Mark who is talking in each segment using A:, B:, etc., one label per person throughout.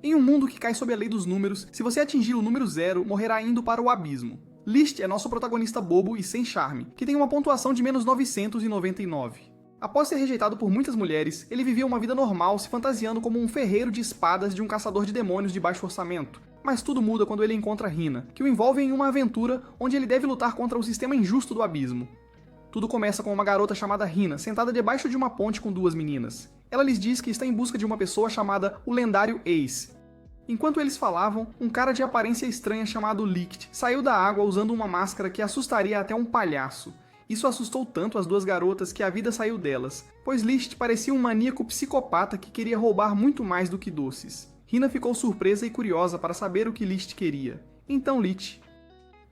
A: Em um mundo que cai sob a lei dos números, se você atingir o número 0, morrerá indo para o abismo. Liszt é nosso protagonista bobo e sem charme, que tem uma pontuação de menos 999. Após ser rejeitado por muitas mulheres, ele vivia uma vida normal se fantasiando como um ferreiro de espadas de um caçador de demônios de baixo orçamento. Mas tudo muda quando ele encontra Rina, que o envolve em uma aventura onde ele deve lutar contra o sistema injusto do abismo. Tudo começa com uma garota chamada Rina, sentada debaixo de uma ponte com duas meninas. Ela lhes diz que está em busca de uma pessoa chamada o lendário Ace. Enquanto eles falavam, um cara de aparência estranha chamado Licht saiu da água usando uma máscara que assustaria até um palhaço. Isso assustou tanto as duas garotas que a vida saiu delas, pois Licht parecia um maníaco psicopata que queria roubar muito mais do que doces. Rina ficou surpresa e curiosa para saber o que Licht queria. Então Licht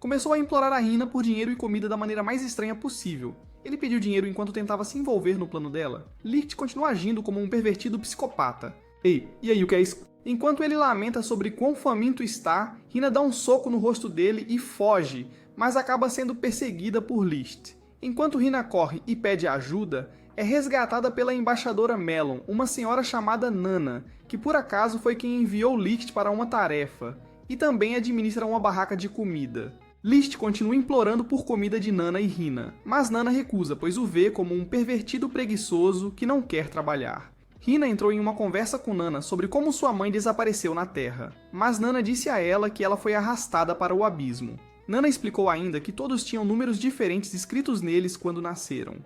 A: começou a implorar a Rina por dinheiro e comida da maneira mais estranha possível. Ele pediu dinheiro enquanto tentava se envolver no plano dela. Licht continua agindo como um pervertido psicopata. Ei, e aí, o que é isso? Enquanto ele lamenta sobre quão faminto está, Rina dá um soco no rosto dele e foge, mas acaba sendo perseguida por Liszt. Enquanto Rina corre e pede ajuda, é resgatada pela embaixadora Melon, uma senhora chamada Nana, que por acaso foi quem enviou Liszt para uma tarefa, e também administra uma barraca de comida. Liszt continua implorando por comida de Nana e Rina, mas Nana recusa, pois o vê como um pervertido preguiçoso que não quer trabalhar. Rina entrou em uma conversa com Nana sobre como sua mãe desapareceu na Terra, mas Nana disse a ela que ela foi arrastada para o abismo. Nana explicou ainda que todos tinham números diferentes escritos neles quando nasceram.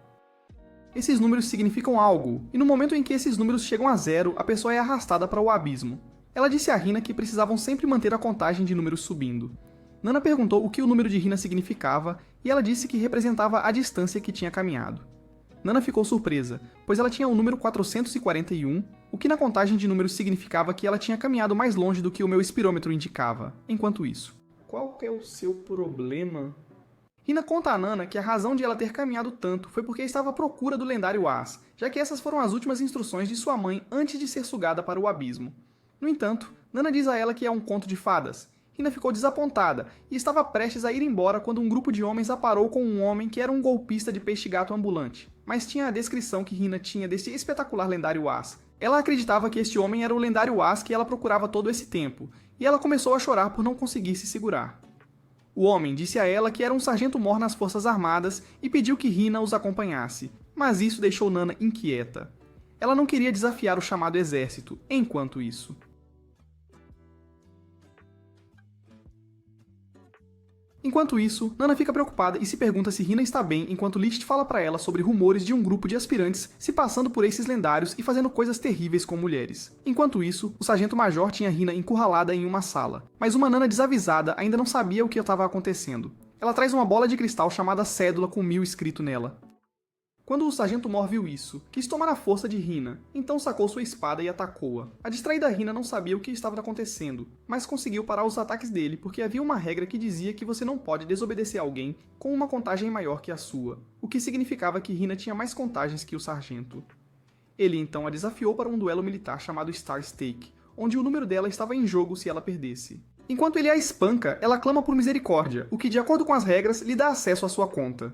A: Esses números significam algo, e no momento em que esses números chegam a 0, a pessoa é arrastada para o abismo. Ela disse a Rina que precisavam sempre manter a contagem de números subindo. Nana perguntou o que o número de Rina significava, e ela disse que representava a distância que tinha caminhado. Nana ficou surpresa, pois ela tinha o número 441, o que na contagem de números significava que ela tinha caminhado mais longe do que o meu espirômetro indicava. Enquanto isso, qual é o seu problema? Rina conta a Nana que a razão de ela ter caminhado tanto foi porque estava à procura do lendário As, já que essas foram as últimas instruções de sua mãe antes de ser sugada para o abismo. No entanto, Nana diz a ela que é um conto de fadas. Rina ficou desapontada e estava prestes a ir embora quando um grupo de homens a parou com um homem que era um golpista de peixe-gato ambulante, mas tinha a descrição que Rina tinha desse espetacular lendário As. Ela acreditava que este homem era o lendário As que ela procurava todo esse tempo, e ela começou a chorar por não conseguir se segurar. O homem disse a ela que era um sargento-mor nas Forças Armadas e pediu que Rina os acompanhasse, mas isso deixou Nana inquieta. Ela não queria desafiar o chamado exército, enquanto isso. Enquanto isso, Nana fica preocupada e se pergunta se Rina está bem enquanto Liszt fala para ela sobre rumores de um grupo de aspirantes se passando por esses lendários e fazendo coisas terríveis com mulheres. Enquanto isso, o sargento-major tinha Rina encurralada em uma sala, mas uma Nana desavisada ainda não sabia o que estava acontecendo. Ela traz uma bola de cristal chamada Cédula com 1000 escrito nela. Quando o sargento-mor viu isso, quis tomar a força de Rina, então sacou sua espada e atacou-a. A distraída Rina não sabia o que estava acontecendo, mas conseguiu parar os ataques dele porque havia uma regra que dizia que você não pode desobedecer alguém com uma contagem maior que a sua, o que significava que Rina tinha mais contagens que o sargento. Ele então a desafiou para um duelo militar chamado Star Stake, onde o número dela estava em jogo se ela perdesse. Enquanto ele a espanca, ela clama por misericórdia, o que de acordo com as regras lhe dá acesso à sua conta.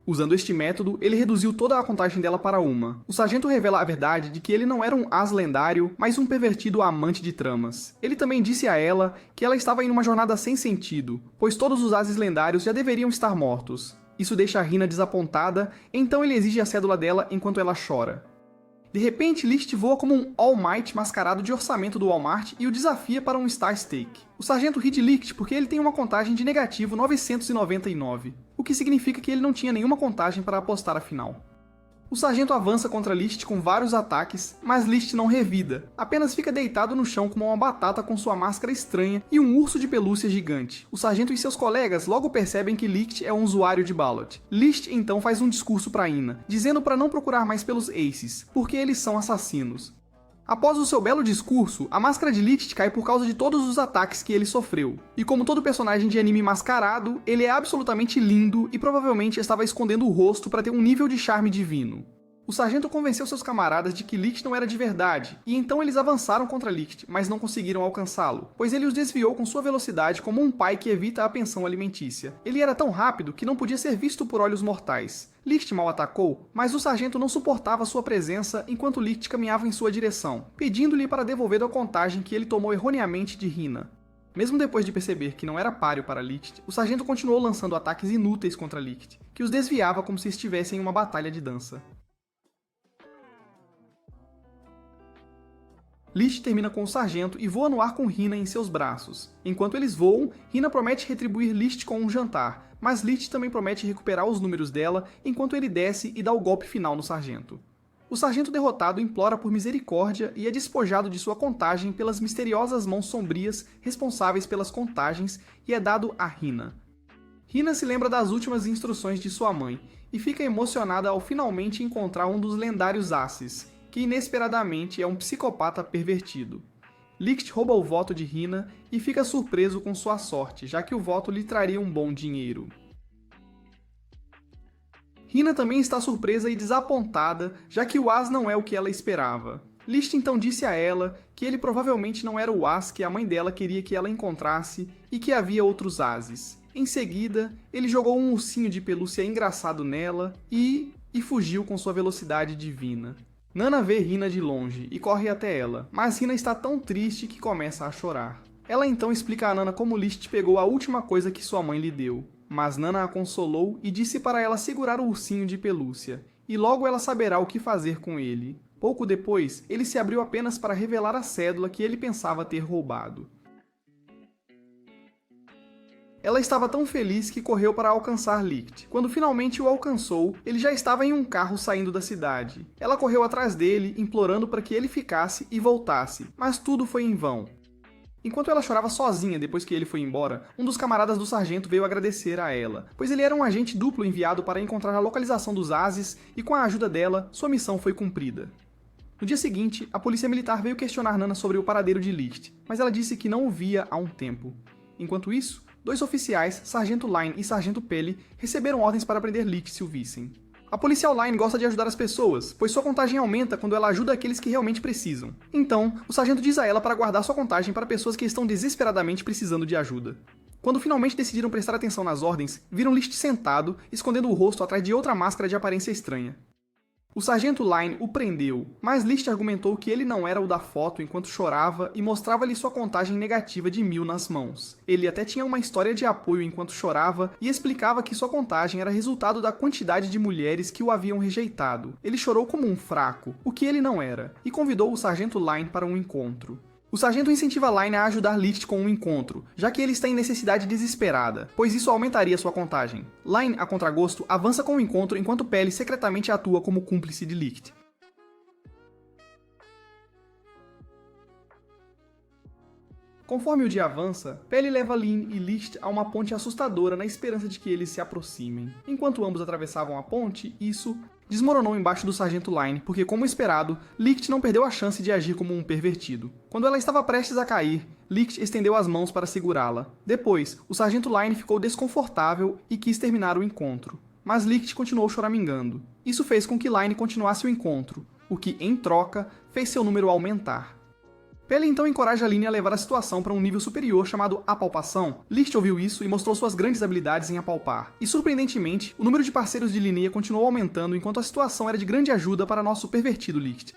A: Usando este método, ele reduziu toda a contagem dela para 1. O sargento revela a verdade de que ele não era um as lendário, mas um pervertido amante de tramas. Ele também disse a ela que ela estava em uma jornada sem sentido, pois todos os ases lendários já deveriam estar mortos. Isso deixa a Rina desapontada, então ele exige a cédula dela enquanto ela chora. De repente, Liszt voa como um All Might mascarado de orçamento do Walmart e o desafia para um Star Stake. O sargento ri de Liszt porque ele tem uma contagem de negativo 999, o que significa que ele não tinha nenhuma contagem para apostar a final. O sargento avança contra Liszt com vários ataques, mas Liszt não revida, apenas fica deitado no chão como uma batata com sua máscara estranha e um urso de pelúcia gigante. O sargento e seus colegas logo percebem que Liszt é um usuário de Ballot. Liszt então faz um discurso para Ina, dizendo para não procurar mais pelos Aces, porque eles são assassinos. Após o seu belo discurso, a máscara de Liszt cai por causa de todos os ataques que ele sofreu. E como todo personagem de anime mascarado, ele é absolutamente lindo e provavelmente estava escondendo o rosto para ter um nível de charme divino. O sargento convenceu seus camaradas de que Licht não era de verdade, e então eles avançaram contra Licht, mas não conseguiram alcançá-lo, pois ele os desviou com sua velocidade como um pai que evita a pensão alimentícia. Ele era tão rápido que não podia ser visto por olhos mortais. Licht mal atacou, mas o sargento não suportava sua presença enquanto Licht caminhava em sua direção, pedindo-lhe para devolver a contagem que ele tomou erroneamente de Hina. Mesmo depois de perceber que não era páreo para Licht, o sargento continuou lançando ataques inúteis contra Licht, que os desviava como se estivessem em uma batalha de dança. Licht termina com o sargento e voa no ar com Hina em seus braços. Enquanto eles voam, Hina promete retribuir Licht com um jantar, mas Licht também promete recuperar os números dela enquanto ele desce e dá o golpe final no sargento. O sargento derrotado implora por misericórdia e é despojado de sua contagem pelas misteriosas mãos sombrias responsáveis pelas contagens e é dado a Hina. Hina se lembra das últimas instruções de sua mãe e fica emocionada ao finalmente encontrar um dos lendários Aces, que inesperadamente é um psicopata pervertido. Licht rouba o voto de Hina e fica surpreso com sua sorte, já que o voto lhe traria um bom dinheiro. Hina também está surpresa e desapontada, já que o As não é o que ela esperava. Licht então disse a ela que ele provavelmente não era o As que a mãe dela queria que ela encontrasse e que havia outros Ases. Em seguida, ele jogou um ursinho de pelúcia engraçado nela e fugiu com sua velocidade divina. Nana vê Hina de longe e corre até ela, mas Hina está tão triste que começa a chorar. Ela então explica a Nana como Licht pegou a última coisa que sua mãe lhe deu, mas Nana a consolou e disse para ela segurar o ursinho de pelúcia, e logo ela saberá o que fazer com ele. Pouco depois, ele se abriu apenas para revelar a cédula que ele pensava ter roubado. Ela estava tão feliz que correu para alcançar Licht. Quando finalmente o alcançou, ele já estava em um carro saindo da cidade. Ela correu atrás dele, implorando para que ele ficasse e voltasse, mas tudo foi em vão. Enquanto ela chorava sozinha depois que ele foi embora, um dos camaradas do sargento veio agradecer a ela, pois ele era um agente duplo enviado para encontrar a localização dos Ases e com a ajuda dela, sua missão foi cumprida. No dia seguinte, a polícia militar veio questionar Nana sobre o paradeiro de Licht, mas ela disse que não o via há um tempo. Enquanto isso, 2 oficiais, Sargento Line e Sargento Peli, receberam ordens para prender Licht se o vissem. A policial Line gosta de ajudar as pessoas, pois sua contagem aumenta quando ela ajuda aqueles que realmente precisam. Então, o sargento diz a ela para guardar sua contagem para pessoas que estão desesperadamente precisando de ajuda. Quando finalmente decidiram prestar atenção nas ordens, viram Licht sentado, escondendo o rosto atrás de outra máscara de aparência estranha. O sargento Line o prendeu, mas Licht argumentou que ele não era o da foto enquanto chorava e mostrava-lhe sua contagem negativa de 1000 nas mãos. Ele até tinha uma história de apoio enquanto chorava e explicava que sua contagem era resultado da quantidade de mulheres que o haviam rejeitado. Ele chorou como um fraco, o que ele não era, e convidou o sargento Line para um encontro. O sargento incentiva Line a ajudar Licht com um encontro, já que ele está em necessidade desesperada, pois isso aumentaria sua contagem. Line, a contragosto, avança com o encontro enquanto Peli secretamente atua como cúmplice de Licht. Conforme o dia avança, Peli leva Lin e Licht a uma ponte assustadora na esperança de que eles se aproximem. Enquanto ambos atravessavam a ponte, isso desmoronou embaixo do sargento Line, porque, como esperado, Licht não perdeu a chance de agir como um pervertido. Quando ela estava prestes a cair, Licht estendeu as mãos para segurá-la. Depois, o sargento Line ficou desconfortável e quis terminar o encontro, mas Licht continuou choramingando. Isso fez com que Line continuasse o encontro, o que, em troca, fez seu número aumentar. Peli então encoraja Line a levar a situação para um nível superior chamado apalpação. Licht ouviu isso e mostrou suas grandes habilidades em apalpar. E surpreendentemente, o número de parceiros de Linnea continuou aumentando enquanto a situação era de grande ajuda para nosso pervertido Licht.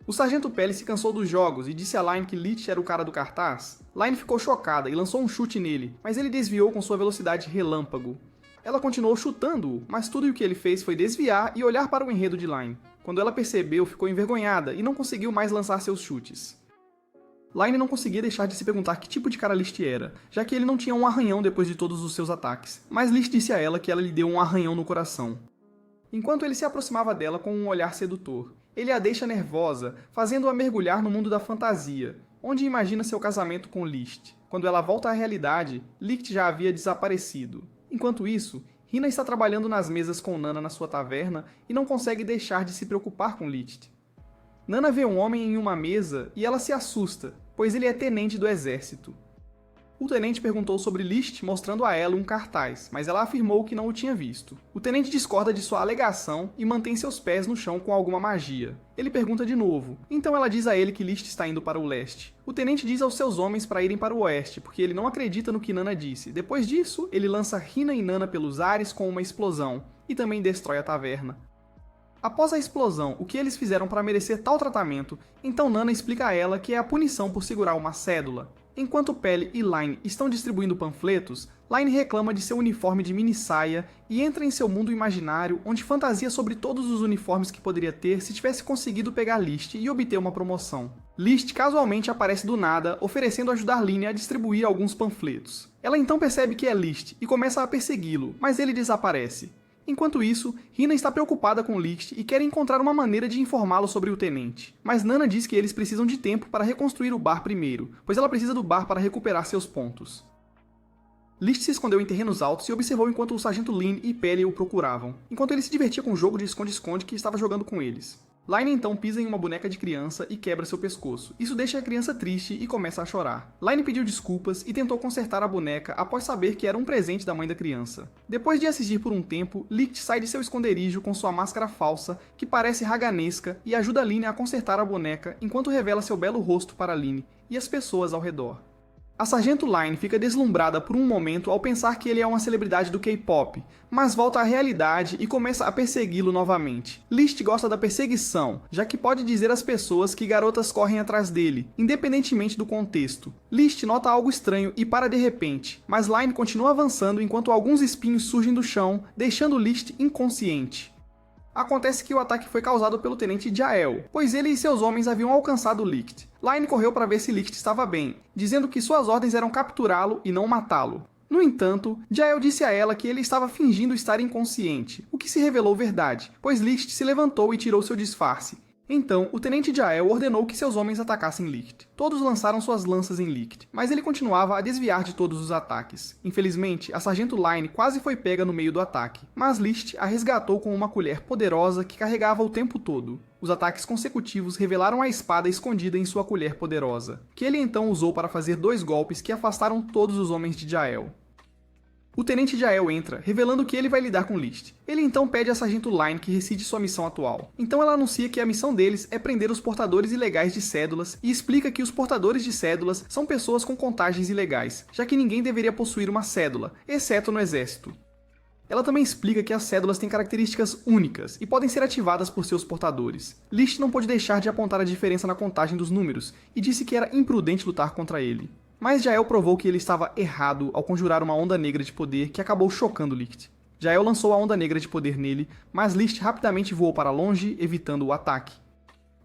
A: O sargento Peli se cansou dos jogos e disse a Line que Licht era o cara do cartaz. Line ficou chocada e lançou um chute nele, mas ele desviou com sua velocidade relâmpago. Ela continuou chutando-o, mas tudo o que ele fez foi desviar e olhar para o enredo de Line. Quando ela percebeu, ficou envergonhada e não conseguiu mais lançar seus chutes. Line não conseguia deixar de se perguntar que tipo de cara Licht era, já que ele não tinha um arranhão depois de todos os seus ataques, mas Licht disse a ela que ela lhe deu um arranhão no coração. Enquanto ele se aproximava dela com um olhar sedutor, ele a deixa nervosa, fazendo-a mergulhar no mundo da fantasia, onde imagina seu casamento com Licht. Quando ela volta à realidade, Licht já havia desaparecido. Enquanto isso, Hina está trabalhando nas mesas com Nana na sua taverna e não consegue deixar de se preocupar com Licht. Nana vê um homem em uma mesa e ela se assusta, pois ele é tenente do exército. O tenente perguntou sobre List mostrando a ela um cartaz, mas ela afirmou que não o tinha visto. O tenente discorda de sua alegação e mantém seus pés no chão com alguma magia. Ele pergunta de novo, então ela diz a ele que List está indo para o leste. O tenente diz aos seus homens para irem para o oeste, porque ele não acredita no que Nana disse. Depois disso, ele lança Hina e Nana pelos ares com uma explosão, e também destrói a taverna. Após a explosão, o que eles fizeram para merecer tal tratamento, então Nana explica a ela que é a punição por segurar uma cédula. Enquanto Pele e Line estão distribuindo panfletos, Line reclama de seu uniforme de mini saia e entra em seu mundo imaginário, onde fantasia sobre todos os uniformes que poderia ter se tivesse conseguido pegar List e obter uma promoção. List casualmente aparece do nada, oferecendo ajudar Line a distribuir alguns panfletos. Ela então percebe que é List e começa a persegui-lo, mas ele desaparece. Enquanto isso, Hina está preocupada com List e quer encontrar uma maneira de informá-lo sobre o tenente. Mas Nana diz que eles precisam de tempo para reconstruir o bar primeiro, pois ela precisa do bar para recuperar seus pontos. List se escondeu em terrenos altos e observou enquanto o sargento Lin e Pele o procuravam, enquanto ele se divertia com o jogo de esconde-esconde que estava jogando com eles. Line então pisa em uma boneca de criança e quebra seu pescoço. Isso deixa a criança triste e começa a chorar. Line pediu desculpas e tentou consertar a boneca após saber que era um presente da mãe da criança. Depois de assistir por um tempo, Licht sai de seu esconderijo com sua máscara falsa, que parece raganesca, e ajuda Line a consertar a boneca enquanto revela seu belo rosto para Line e as pessoas ao redor. A Sargento Line fica deslumbrada por um momento ao pensar que ele é uma celebridade do K-pop, mas volta à realidade e começa a persegui-lo novamente. List gosta da perseguição, já que pode dizer às pessoas que garotas correm atrás dele, independentemente do contexto. List nota algo estranho e para de repente, mas Line continua avançando enquanto alguns espinhos surgem do chão, deixando List inconsciente. Acontece que o ataque foi causado pelo tenente Jael, pois ele e seus homens haviam alcançado Licht. Line correu para ver se Licht estava bem, dizendo que suas ordens eram capturá-lo e não matá-lo. No entanto, Jael disse a ela que ele estava fingindo estar inconsciente, o que se revelou verdade, pois Licht se levantou e tirou seu disfarce. Então, o tenente Jael ordenou que seus homens atacassem Licht. Todos lançaram suas lanças em Licht, mas ele continuava a desviar de todos os ataques. Infelizmente, a sargento Line quase foi pega no meio do ataque, mas Licht a resgatou com uma colher poderosa que carregava o tempo todo. Os ataques consecutivos revelaram a espada escondida em sua colher poderosa, que ele então usou para fazer 2 golpes que afastaram todos os homens de Jael. O tenente Jael entra, revelando que ele vai lidar com List. Ele então pede à sargento Line que rescinde sua missão atual. Então ela anuncia que a missão deles é prender os portadores ilegais de cédulas e explica que os portadores de cédulas são pessoas com contagens ilegais, já que ninguém deveria possuir uma cédula, exceto no exército. Ela também explica que as cédulas têm características únicas e podem ser ativadas por seus portadores. List não pôde deixar de apontar a diferença na contagem dos números e disse que era imprudente lutar contra ele. Mas Jael provou que ele estava errado ao conjurar uma onda negra de poder que acabou chocando Licht. Jael lançou a onda negra de poder nele, mas List rapidamente voou para longe, evitando o ataque.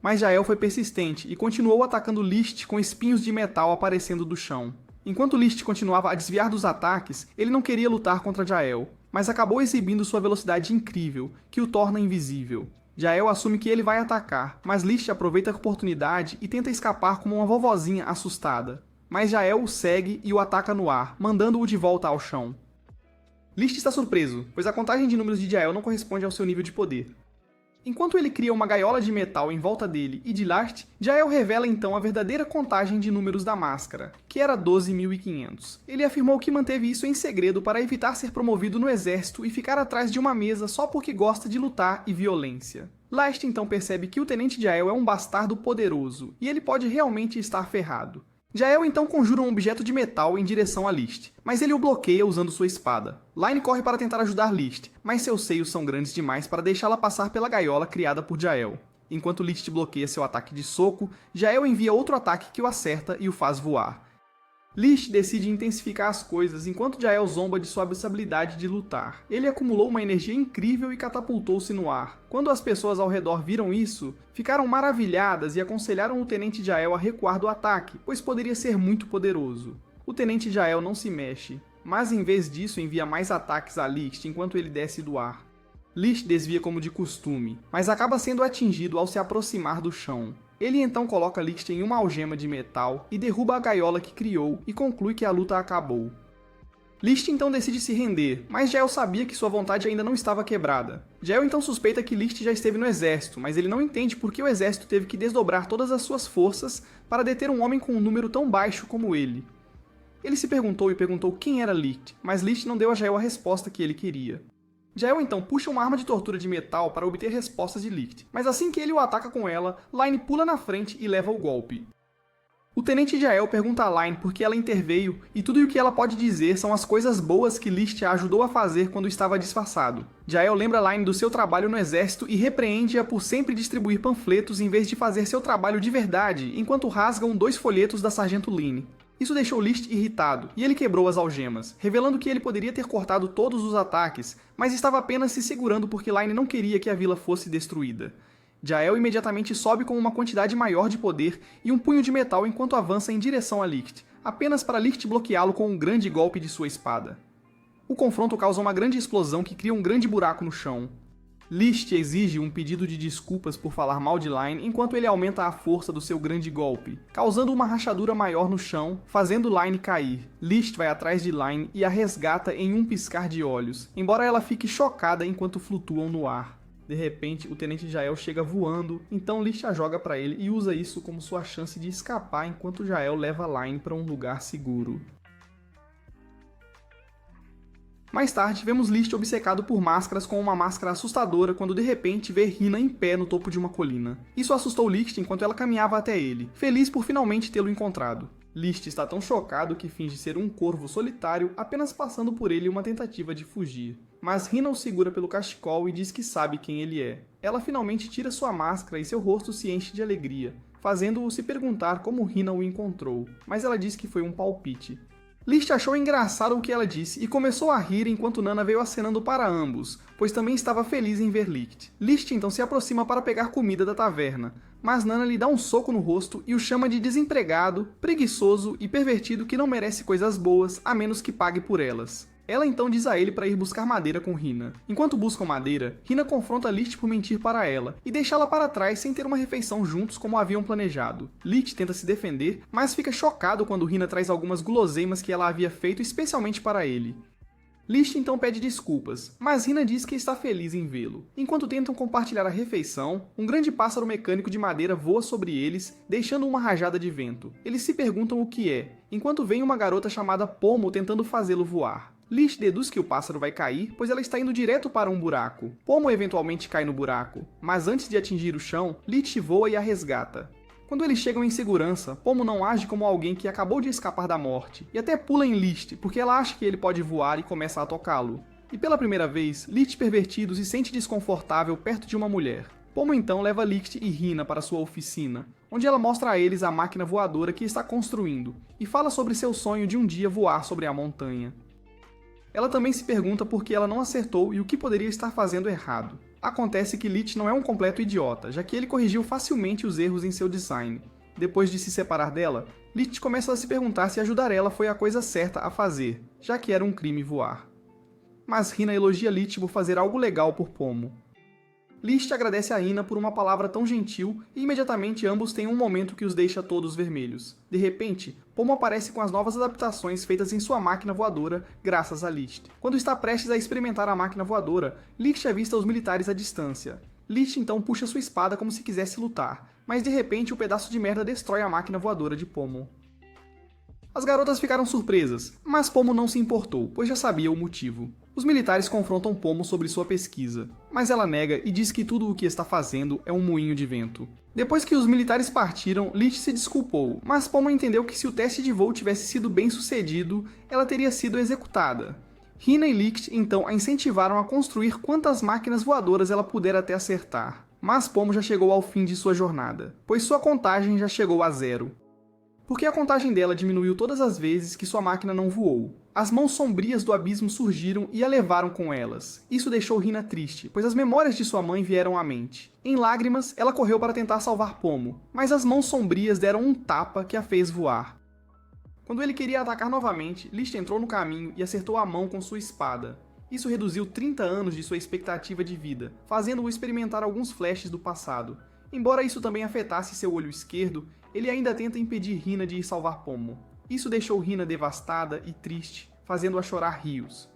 A: Mas Jael foi persistente e continuou atacando List com espinhos de metal aparecendo do chão. Enquanto List continuava a desviar dos ataques, ele não queria lutar contra Jael, mas acabou exibindo sua velocidade incrível, que o torna invisível. Jael assume que ele vai atacar, mas List aproveita a oportunidade e tenta escapar como uma vovozinha assustada. Mas Jael o segue e o ataca no ar, mandando-o de volta ao chão. List está surpreso, pois a contagem de números de Jael não corresponde ao seu nível de poder. Enquanto ele cria uma gaiola de metal em volta dele e de Last, Jael revela então a verdadeira contagem de números da máscara, que era 12.500. Ele afirmou que manteve isso em segredo para evitar ser promovido no exército e ficar atrás de uma mesa só porque gosta de lutar e violência. Last então percebe que o tenente Jael é um bastardo poderoso, e ele pode realmente estar ferrado. Jael então conjura um objeto de metal em direção a List, mas ele o bloqueia usando sua espada. Line corre para tentar ajudar List, mas seus seios são grandes demais para deixá-la passar pela gaiola criada por Jael. Enquanto List bloqueia seu ataque de soco, Jael envia outro ataque que o acerta e o faz voar. List decide intensificar as coisas enquanto Jael zomba de sua habilidade de lutar. Ele acumulou uma energia incrível e catapultou-se no ar. Quando as pessoas ao redor viram isso, ficaram maravilhadas e aconselharam o tenente Jael a recuar do ataque, pois poderia ser muito poderoso. O tenente Jael não se mexe, mas em vez disso envia mais ataques a List enquanto ele desce do ar. List desvia como de costume, mas acaba sendo atingido ao se aproximar do chão. Ele então coloca List em uma algema de metal e derruba a gaiola que criou e conclui que a luta acabou. List então decide se render, mas Jael sabia que sua vontade ainda não estava quebrada. Jael então suspeita que List já esteve no exército, mas ele não entende por que o exército teve que desdobrar todas as suas forças para deter um homem com um número tão baixo como ele. Ele se perguntou e perguntou quem era Licht, mas Licht não deu a Jael a resposta que ele queria. Jael então puxa uma arma de tortura de metal para obter respostas de Licht, mas assim que ele o ataca com ela, Line pula na frente e leva o golpe. O Tenente Jael pergunta a Line por que ela interveio e tudo o que ela pode dizer são as coisas boas que Licht a ajudou a fazer quando estava disfarçado. Jael lembra Line do seu trabalho no exército e repreende-a por sempre distribuir panfletos em vez de fazer seu trabalho de verdade, enquanto rasgam 2 folhetos da Sargento Lynn. Isso deixou Licht irritado, e ele quebrou as algemas, revelando que ele poderia ter cortado todos os ataques, mas estava apenas se segurando porque Line não queria que a vila fosse destruída. Jael imediatamente sobe com uma quantidade maior de poder e um punho de metal enquanto avança em direção a Licht, apenas para Licht bloqueá-lo com um grande golpe de sua espada. O confronto causa uma grande explosão que cria um grande buraco no chão. Licht exige um pedido de desculpas por falar mal de Line enquanto ele aumenta a força do seu grande golpe, causando uma rachadura maior no chão, fazendo Line cair. Licht vai atrás de Line e a resgata em um piscar de olhos, embora ela fique chocada enquanto flutuam no ar. De repente, o Tenente Jael chega voando, então Licht a joga para ele e usa isso como sua chance de escapar enquanto Jael leva Line para um lugar seguro. Mais tarde, vemos Licht obcecado por máscaras com uma máscara assustadora quando de repente vê Hina em pé no topo de uma colina. Isso assustou Licht enquanto ela caminhava até ele, feliz por finalmente tê-lo encontrado. Licht está tão chocado que finge ser um corvo solitário, apenas passando por ele em uma tentativa de fugir. Mas Hina o segura pelo cachecol e diz que sabe quem ele é. Ela finalmente tira sua máscara e seu rosto se enche de alegria, fazendo-o se perguntar como Hina o encontrou, mas ela diz que foi um palpite. Licht achou engraçado o que ela disse e começou a rir enquanto Nana veio acenando para ambos, pois também estava feliz em ver Licht. Licht então se aproxima para pegar comida da taverna, mas Nana lhe dá um soco no rosto e o chama de desempregado, preguiçoso e pervertido que não merece coisas boas a menos que pague por elas. Ela então diz a ele para ir buscar madeira com Hina. Enquanto buscam madeira, Hina confronta Licht por mentir para ela e deixá-la para trás sem ter uma refeição juntos como haviam planejado. Licht tenta se defender, mas fica chocado quando Hina traz algumas guloseimas que ela havia feito especialmente para ele. Licht então pede desculpas, mas Hina diz que está feliz em vê-lo. Enquanto tentam compartilhar a refeição, um grande pássaro mecânico de madeira voa sobre eles, deixando uma rajada de vento. Eles se perguntam o que é, enquanto vem uma garota chamada Pomo tentando fazê-lo voar. Licht deduz que o pássaro vai cair, pois ela está indo direto para um buraco. Pomo eventualmente cai no buraco, mas antes de atingir o chão, Licht voa e a resgata. Quando eles chegam em segurança, Pomo não age como alguém que acabou de escapar da morte, e até pula em Licht, porque ela acha que ele pode voar e começa a tocá-lo. E pela primeira vez, Licht pervertido se sente desconfortável perto de uma mulher. Pomo então leva Licht e Hina para sua oficina, onde ela mostra a eles a máquina voadora que está construindo, e fala sobre seu sonho de um dia voar sobre a montanha. Ela também se pergunta por que ela não acertou e o que poderia estar fazendo errado. Acontece que Licht não é um completo idiota, já que ele corrigiu facilmente os erros em seu design. Depois de se separar dela, Licht começa a se perguntar se ajudar ela foi a coisa certa a fazer, já que era um crime voar. Mas Hina elogia Licht por fazer algo legal por Pomo. Licht agradece a Hina por uma palavra tão gentil e imediatamente ambos têm um momento que os deixa todos vermelhos. De repente, Pomo aparece com as novas adaptações feitas em sua máquina voadora graças a Licht. Quando está prestes a experimentar a máquina voadora, Licht avista os militares à distância. Licht então puxa sua espada como se quisesse lutar, mas de repente o pedaço de merda destrói a máquina voadora de Pomo. As garotas ficaram surpresas, mas Pomo não se importou, pois já sabia o motivo. Os militares confrontam Pomo sobre sua pesquisa, mas ela nega e diz que tudo o que está fazendo é um moinho de vento. Depois que os militares partiram, Licht se desculpou, mas Pomo entendeu que se o teste de voo tivesse sido bem sucedido, ela teria sido executada. Hina e Licht então a incentivaram a construir quantas máquinas voadoras ela puder até acertar. Mas Pomo já chegou ao fim de sua jornada, pois sua contagem já chegou a 0. Porque a contagem dela diminuiu todas as vezes que sua máquina não voou. As mãos sombrias do abismo surgiram e a levaram com elas. Isso deixou Hina triste, pois as memórias de sua mãe vieram à mente. Em lágrimas, ela correu para tentar salvar Pomo, mas as mãos sombrias deram um tapa que a fez voar. Quando ele queria atacar novamente, Licht entrou no caminho e acertou a mão com sua espada. Isso reduziu 30 anos de sua expectativa de vida, fazendo-o experimentar alguns flashes do passado. Embora isso também afetasse seu olho esquerdo, ele ainda tenta impedir Hina de ir salvar Pomo. Isso deixou Hina devastada e triste, fazendo-a chorar rios.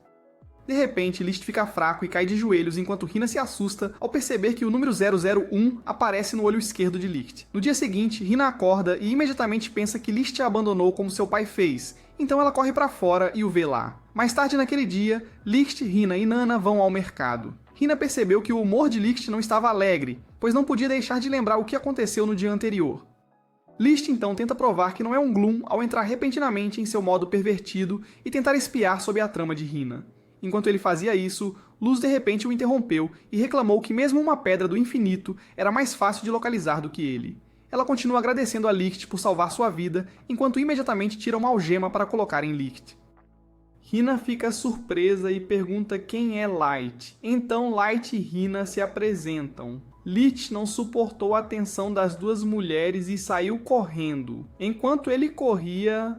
A: De repente, List fica fraco e cai de joelhos enquanto Hina se assusta ao perceber que o número 001 aparece no olho esquerdo de Licht. No dia seguinte, Hina acorda e imediatamente pensa que List a abandonou como seu pai fez, então ela corre para fora e o vê lá. Mais tarde naquele dia, Licht, Hina e Nana vão ao mercado. Hina percebeu que o humor de Licht não estava alegre, pois não podia deixar de lembrar o que aconteceu no dia anterior. List então tenta provar que não é um Gloom ao entrar repentinamente em seu modo pervertido e tentar espiar sobre a trama de Hina. Enquanto ele fazia isso, Luz de repente o interrompeu e reclamou que mesmo uma pedra do infinito era mais fácil de localizar do que ele. Ela continua agradecendo a Licht por salvar sua vida, enquanto imediatamente tira uma algema para colocar em Licht. Hina fica surpresa e pergunta quem é Light. Então Light e Hina se apresentam. Licht não suportou a atenção das duas mulheres e saiu correndo. Enquanto ele corria,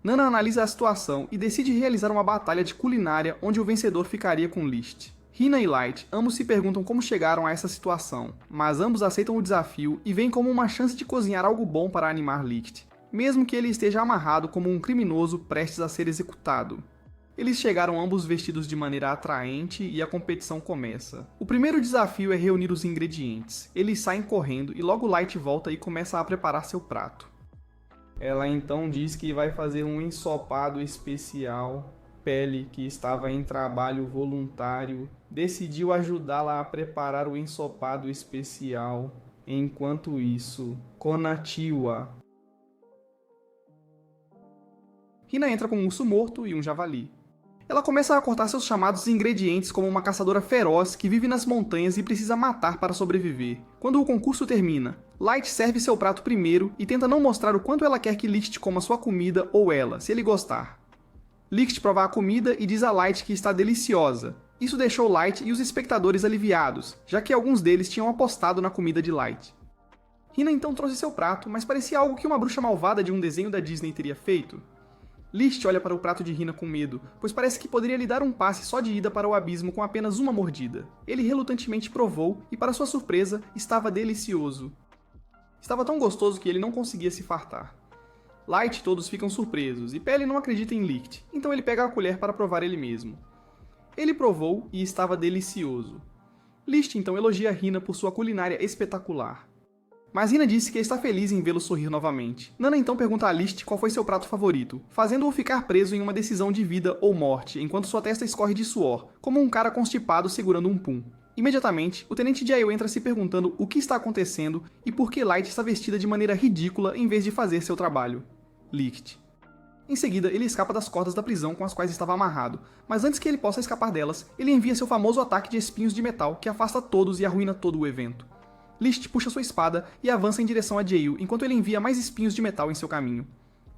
A: Nana analisa a situação e decide realizar uma batalha de culinária onde o vencedor ficaria com Licht. Hina e Light ambos se perguntam como chegaram a essa situação, mas ambos aceitam o desafio e veem como uma chance de cozinhar algo bom para animar Licht, mesmo que ele esteja amarrado como um criminoso prestes a ser executado. Eles chegaram ambos vestidos de maneira atraente e a competição começa. O primeiro desafio é reunir os ingredientes. Eles saem correndo e logo Light volta e começa a preparar seu prato. Ela então diz que vai fazer um ensopado especial. Pele, que estava em trabalho voluntário, decidiu ajudá-la a preparar o ensopado especial. Enquanto isso, Konnichiwa. Hina entra com um urso morto e um javali. Ela começa a cortar seus chamados ingredientes como uma caçadora feroz que vive nas montanhas e precisa matar para sobreviver. Quando o concurso termina, Light serve seu prato primeiro e tenta não mostrar o quanto ela quer que Licht coma sua comida ou ela, se ele gostar. Licht prova a comida e diz a Light que está deliciosa. Isso deixou Light e os espectadores aliviados, já que alguns deles tinham apostado na comida de Light. Hina então trouxe seu prato, mas parecia algo que uma bruxa malvada de um desenho da Disney teria feito. Licht olha para o prato de Hina com medo, pois parece que poderia lhe dar um passe só de ida para o abismo com apenas uma mordida. Ele relutantemente provou e, para sua surpresa, estava delicioso. Estava tão gostoso que ele não conseguia se fartar. Light e todos ficam surpresos, e Pele não acredita em Licht, então ele pega a colher para provar ele mesmo. Ele provou e estava delicioso. Licht então elogia Hina por sua culinária espetacular. Mas Hina disse que está feliz em vê-lo sorrir novamente. Nana então pergunta a Licht qual foi seu prato favorito, fazendo-o ficar preso em uma decisão de vida ou morte, enquanto sua testa escorre de suor, como um cara constipado segurando um pum. Imediatamente, o Tenente Jail entra se perguntando o que está acontecendo e por que Light está vestida de maneira ridícula em vez de fazer seu trabalho. Licht. Em seguida, ele escapa das cordas da prisão com as quais estava amarrado, mas antes que ele possa escapar delas, ele envia seu famoso ataque de espinhos de metal que afasta todos e arruína todo o evento. Licht puxa sua espada e avança em direção a Jail, enquanto ele envia mais espinhos de metal em seu caminho.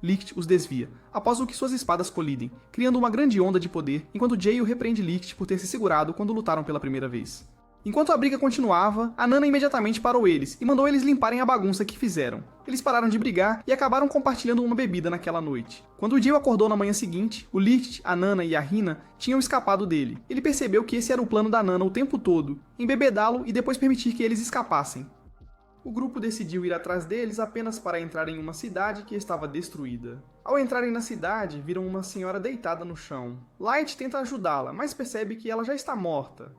A: Licht os desvia, após o que suas espadas colidem, criando uma grande onda de poder, enquanto Jail repreende Licht por ter se segurado quando lutaram pela primeira vez. Enquanto a briga continuava, a Nana imediatamente parou eles e mandou eles limparem a bagunça que fizeram. Eles pararam de brigar e acabaram compartilhando uma bebida naquela noite. Quando o Jail acordou na manhã seguinte, o Licht, a Nana e a Hina tinham escapado dele. Ele percebeu que esse era o plano da Nana o tempo todo, embebedá-lo e depois permitir que eles escapassem. O grupo decidiu ir atrás deles apenas para entrar em uma cidade que estava destruída. Ao entrarem na cidade, viram uma senhora deitada no chão. Light tenta ajudá-la, mas percebe que ela já está morta.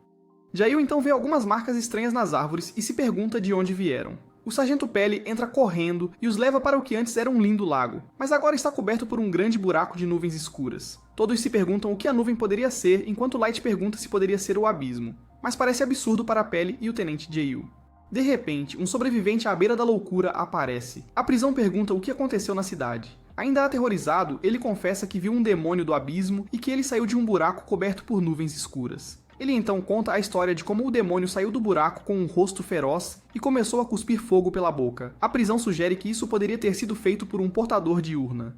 A: Jail então vê algumas marcas estranhas nas árvores e se pergunta de onde vieram. O Sargento Pele entra correndo e os leva para o que antes era um lindo lago, mas agora está coberto por um grande buraco de nuvens escuras. Todos se perguntam o que a nuvem poderia ser, enquanto Light pergunta se poderia ser o abismo, mas parece absurdo para Pele e o Tenente Jail. De repente, um sobrevivente à beira da loucura aparece. A prisão pergunta o que aconteceu na cidade. Ainda aterrorizado, ele confessa que viu um demônio do abismo e que ele saiu de um buraco coberto por nuvens escuras. Ele então conta a história de como o demônio saiu do buraco com um rosto feroz e começou a cuspir fogo pela boca. A prisão sugere que isso poderia ter sido feito por um portador de urna,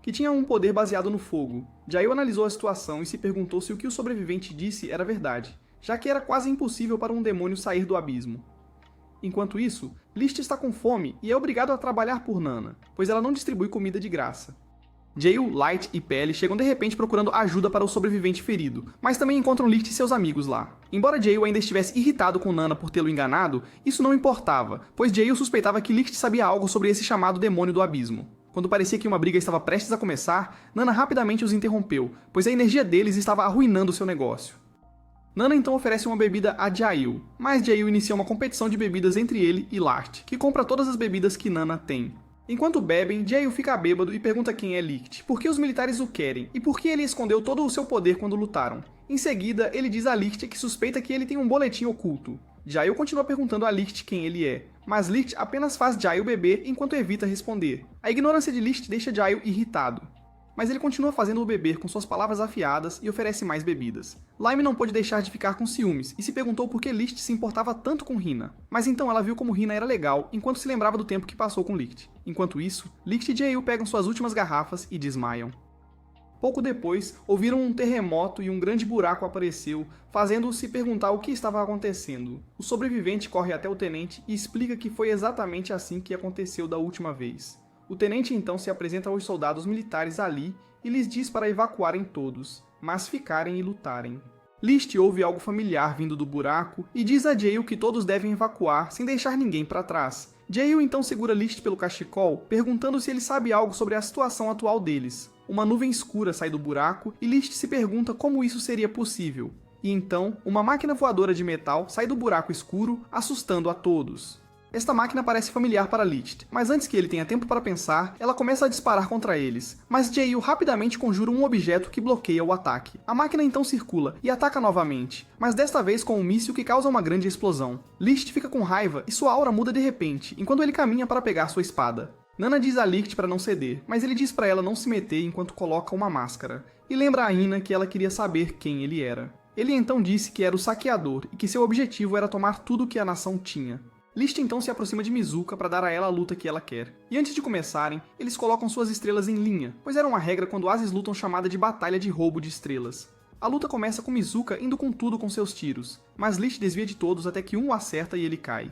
A: que tinha um poder baseado no fogo. Jail analisou a situação e se perguntou se o que o sobrevivente disse era verdade, já que era quase impossível para um demônio sair do abismo. Enquanto isso, Licht está com fome e é obrigado a trabalhar por Nana, pois ela não distribui comida de graça. Jail, Light e Pele chegam de repente procurando ajuda para o sobrevivente ferido, mas também encontram Licht e seus amigos lá. Embora Jail ainda estivesse irritado com Nana por tê-lo enganado, isso não importava, pois Jail suspeitava que Licht sabia algo sobre esse chamado demônio do abismo. Quando parecia que uma briga estava prestes a começar, Nana rapidamente os interrompeu, pois a energia deles estava arruinando seu negócio. Nana então oferece uma bebida a Jail, mas Jail inicia uma competição de bebidas entre ele e Licht, que compra todas as bebidas que Nana tem. Enquanto bebem, Jail fica bêbado e pergunta quem é Licht, por que os militares o querem e por que ele escondeu todo o seu poder quando lutaram. Em seguida, ele diz a Licht que suspeita que ele tem um boletim oculto. Jail continua perguntando a Licht quem ele é, mas Licht apenas faz Jail beber enquanto evita responder. A ignorância de Licht deixa Jail irritado, mas ele continua fazendo-o beber com suas palavras afiadas e oferece mais bebidas. Lime não pôde deixar de ficar com ciúmes e se perguntou por que Licht se importava tanto com Hina, mas então ela viu como Hina era legal enquanto se lembrava do tempo que passou com Licht. Enquanto isso, Licht e Jail pegam suas últimas garrafas e desmaiam. Pouco depois, ouviram um terremoto e um grande buraco apareceu, fazendo-o se perguntar o que estava acontecendo. O sobrevivente corre até o tenente e explica que foi exatamente assim que aconteceu da última vez. O tenente então se apresenta aos soldados militares ali e lhes diz para evacuarem todos, mas ficarem e lutarem. Licht ouve algo familiar vindo do buraco e diz a Jail que todos devem evacuar sem deixar ninguém para trás. Jail então segura Licht pelo cachecol, perguntando se ele sabe algo sobre a situação atual deles. Uma nuvem escura sai do buraco e Licht se pergunta como isso seria possível. E então, uma máquina voadora de metal sai do buraco escuro, assustando a todos. Esta máquina parece familiar para Licht, mas antes que ele tenha tempo para pensar, ela começa a disparar contra eles. Mas Jail rapidamente conjura um objeto que bloqueia o ataque. A máquina então circula e ataca novamente, mas desta vez com um míssil que causa uma grande explosão. Licht fica com raiva e sua aura muda de repente, enquanto ele caminha para pegar sua espada. Nana diz a Licht para não ceder, mas ele diz para ela não se meter enquanto coloca uma máscara, e lembra a Hina que ela queria saber quem ele era. Ele então disse que era o saqueador e que seu objetivo era tomar tudo o que a nação tinha. Licht então se aproxima de Mizuka para dar a ela a luta que ela quer. E antes de começarem, eles colocam suas estrelas em linha, pois era uma regra quando ases lutam chamada de Batalha de Roubo de Estrelas. A luta começa com Mizuka indo com tudo com seus tiros, mas Licht desvia de todos até que um o acerta e ele cai.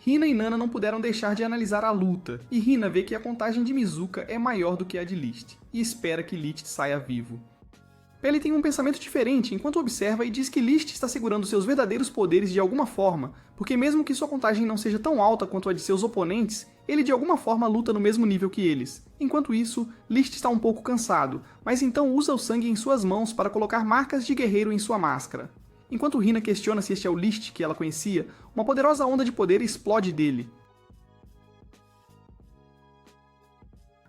A: Hina e Nana não puderam deixar de analisar a luta, e Hina vê que a contagem de Mizuka é maior do que a de Licht, e espera que Licht saia vivo. Peli tem um pensamento diferente enquanto observa e diz que Licht está segurando seus verdadeiros poderes de alguma forma, porque mesmo que sua contagem não seja tão alta quanto a de seus oponentes, ele de alguma forma luta no mesmo nível que eles. Enquanto isso, Licht está um pouco cansado, mas então usa o sangue em suas mãos para colocar marcas de guerreiro em sua máscara. Enquanto Hina questiona se este é o Licht que ela conhecia, uma poderosa onda de poder explode dele.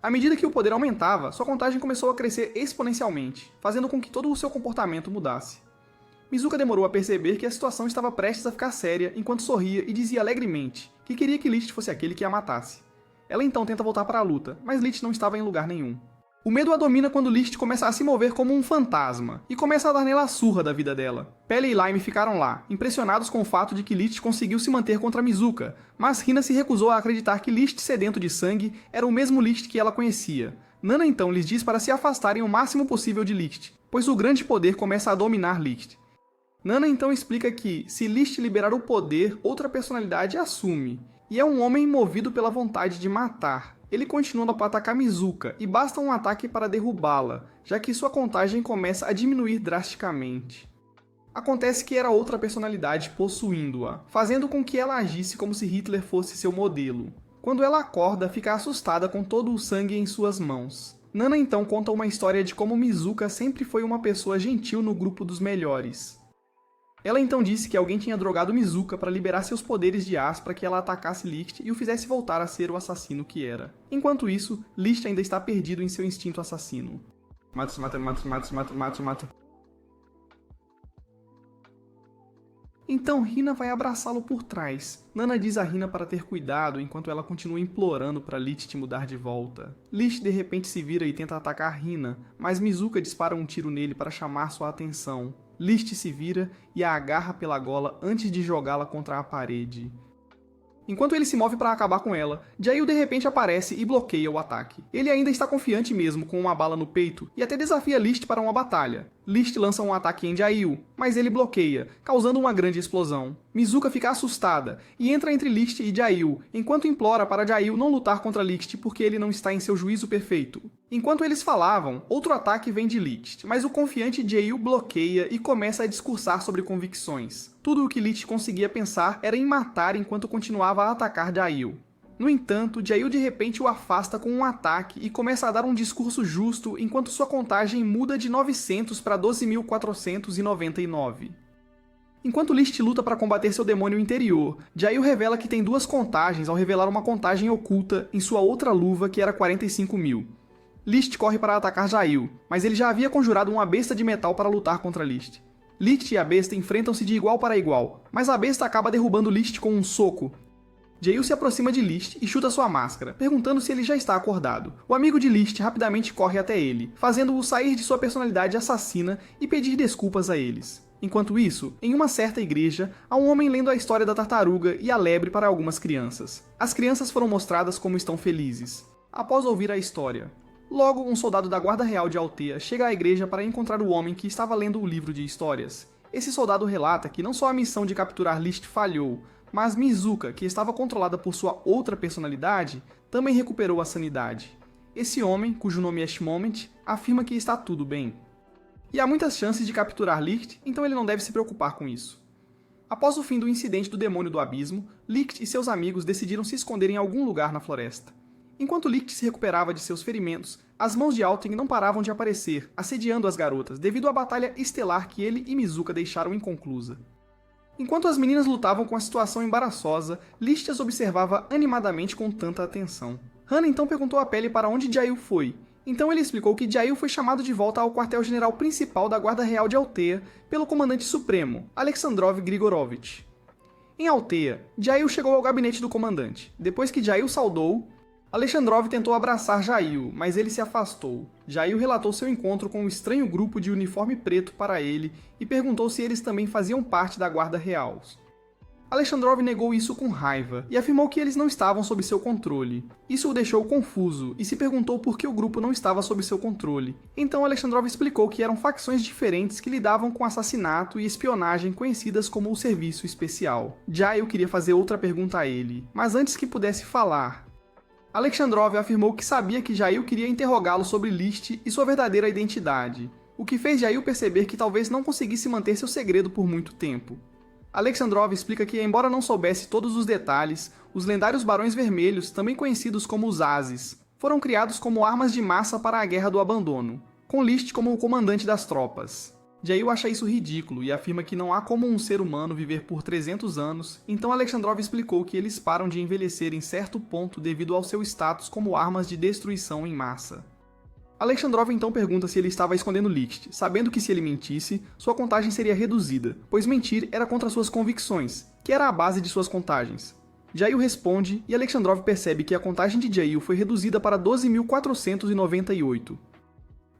A: À medida que o poder aumentava, sua contagem começou a crescer exponencialmente, fazendo com que todo o seu comportamento mudasse. Mizuka demorou a perceber que a situação estava prestes a ficar séria enquanto sorria e dizia alegremente que queria que Licht fosse aquele que a matasse. Ela então tenta voltar para a luta, mas Licht não estava em lugar nenhum. O medo a domina quando Licht começa a se mover como um fantasma, e começa a dar nela a surra da vida dela. Pele e Lime ficaram lá, impressionados com o fato de que Licht conseguiu se manter contra Mizuka, mas Hina se recusou a acreditar que Licht sedento de sangue era o mesmo Licht que ela conhecia. Nana então lhes diz para se afastarem o máximo possível de Licht, pois o grande poder começa a dominar Licht. Nana então explica que, se Licht liberar o poder, outra personalidade assume, e é um homem movido pela vontade de matar. Ele continua para atacar Mizuka, e basta um ataque para derrubá-la, já que sua contagem começa a diminuir drasticamente. Acontece que era outra personalidade possuindo-a, fazendo com que ela agisse como se Hitler fosse seu modelo. Quando ela acorda, fica assustada com todo o sangue em suas mãos. Nana então conta uma história de como Mizuka sempre foi uma pessoa gentil no grupo dos melhores. Ela então disse que alguém tinha drogado Mizuka para liberar seus poderes de as para que ela atacasse Licht e o fizesse voltar a ser o assassino que era. Enquanto isso, Licht ainda está perdido em seu instinto assassino. Mata. Então Hina vai abraçá-lo por trás. Nana diz a Hina para ter cuidado enquanto ela continua implorando para Licht mudar de volta. Licht de repente se vira e tenta atacar Hina, mas Mizuka dispara um tiro nele para chamar sua atenção. Licht se vira e a agarra pela gola antes de jogá-la contra a parede. Enquanto ele se move para acabar com ela, Jail de repente aparece e bloqueia o ataque. Ele ainda está confiante mesmo com uma bala no peito e até desafia Licht para uma batalha. Licht lança um ataque em Jail, mas ele bloqueia, causando uma grande explosão. Mizuka fica assustada e entra entre Licht e Jail, enquanto implora para Jail não lutar contra Licht porque ele não está em seu juízo perfeito. Enquanto eles falavam, outro ataque vem de Licht, mas o confiante Jail bloqueia e começa a discursar sobre convicções. Tudo o que Licht conseguia pensar era em matar enquanto continuava a atacar Jail. No entanto, Jail de repente o afasta com um ataque e começa a dar um discurso justo enquanto sua contagem muda de 900 para 12.499. Enquanto List luta para combater seu demônio interior, Jail revela que tem duas contagens ao revelar uma contagem oculta em sua outra luva que era 45.000. List corre para atacar Jail, mas ele já havia conjurado uma besta de metal para lutar contra List. List e a besta enfrentam-se de igual para igual, mas a besta acaba derrubando List com um soco. Jail se aproxima de List e chuta sua máscara, perguntando se ele já está acordado. O amigo de List rapidamente corre até ele, fazendo-o sair de sua personalidade assassina e pedir desculpas a eles. Enquanto isso, em uma certa igreja, há um homem lendo a história da tartaruga e a lebre para algumas crianças. As crianças foram mostradas como estão felizes. Após ouvir a história, logo um soldado da Guarda Real de Altea chega à igreja para encontrar o homem que estava lendo o livro de histórias. Esse soldado relata que não só a missão de capturar List falhou, mas Mizuka, que estava controlada por sua outra personalidade, também recuperou a sanidade. Esse homem, cujo nome é Shmoment, afirma que está tudo bem. E há muitas chances de capturar Licht, então ele não deve se preocupar com isso. Após o fim do incidente do demônio do abismo, Licht e seus amigos decidiram se esconder em algum lugar na floresta. Enquanto Licht se recuperava de seus ferimentos, as mãos de Alten não paravam de aparecer, assediando as garotas, devido à batalha estelar que ele e Mizuka deixaram inconclusa. Enquanto as meninas lutavam com a situação embaraçosa, Licht as observava animadamente com tanta atenção. Hana então perguntou a Pele para onde Jail foi. Então ele explicou que Jail foi chamado de volta ao quartel-general principal da Guarda Real de Altea pelo comandante supremo, Alexandrov Grigorovich. Em Altea, Jail chegou ao gabinete do comandante. Depois que Jail saudou, Alexandrov tentou abraçar Jail, mas ele se afastou. Jail relatou seu encontro com um estranho grupo de uniforme preto para ele e perguntou se eles também faziam parte da Guarda Real. Alexandrov negou isso com raiva e afirmou que eles não estavam sob seu controle. Isso o deixou confuso e se perguntou por que o grupo não estava sob seu controle. Então Alexandrov explicou que eram facções diferentes que lidavam com assassinato e espionagem conhecidas como o Serviço Especial. Jail queria fazer outra pergunta a ele, mas antes que pudesse falar, Alexandrov afirmou que sabia que Jail queria interrogá-lo sobre List e sua verdadeira identidade, o que fez Jail perceber que talvez não conseguisse manter seu segredo por muito tempo. Alexandrov explica que, embora não soubesse todos os detalhes, os lendários Barões Vermelhos, também conhecidos como os Azes, foram criados como armas de massa para a Guerra do Abandono, com List como o comandante das tropas. Jail acha isso ridículo e afirma que não há como um ser humano viver por 300 anos, então Alexandrov explicou que eles param de envelhecer em certo ponto devido ao seu status como armas de destruição em massa. Alexandrov então pergunta se ele estava escondendo Licht, sabendo que se ele mentisse, sua contagem seria reduzida, pois mentir era contra suas convicções, que era a base de suas contagens. Jail responde e Alexandrov percebe que a contagem de Jail foi reduzida para 12.498.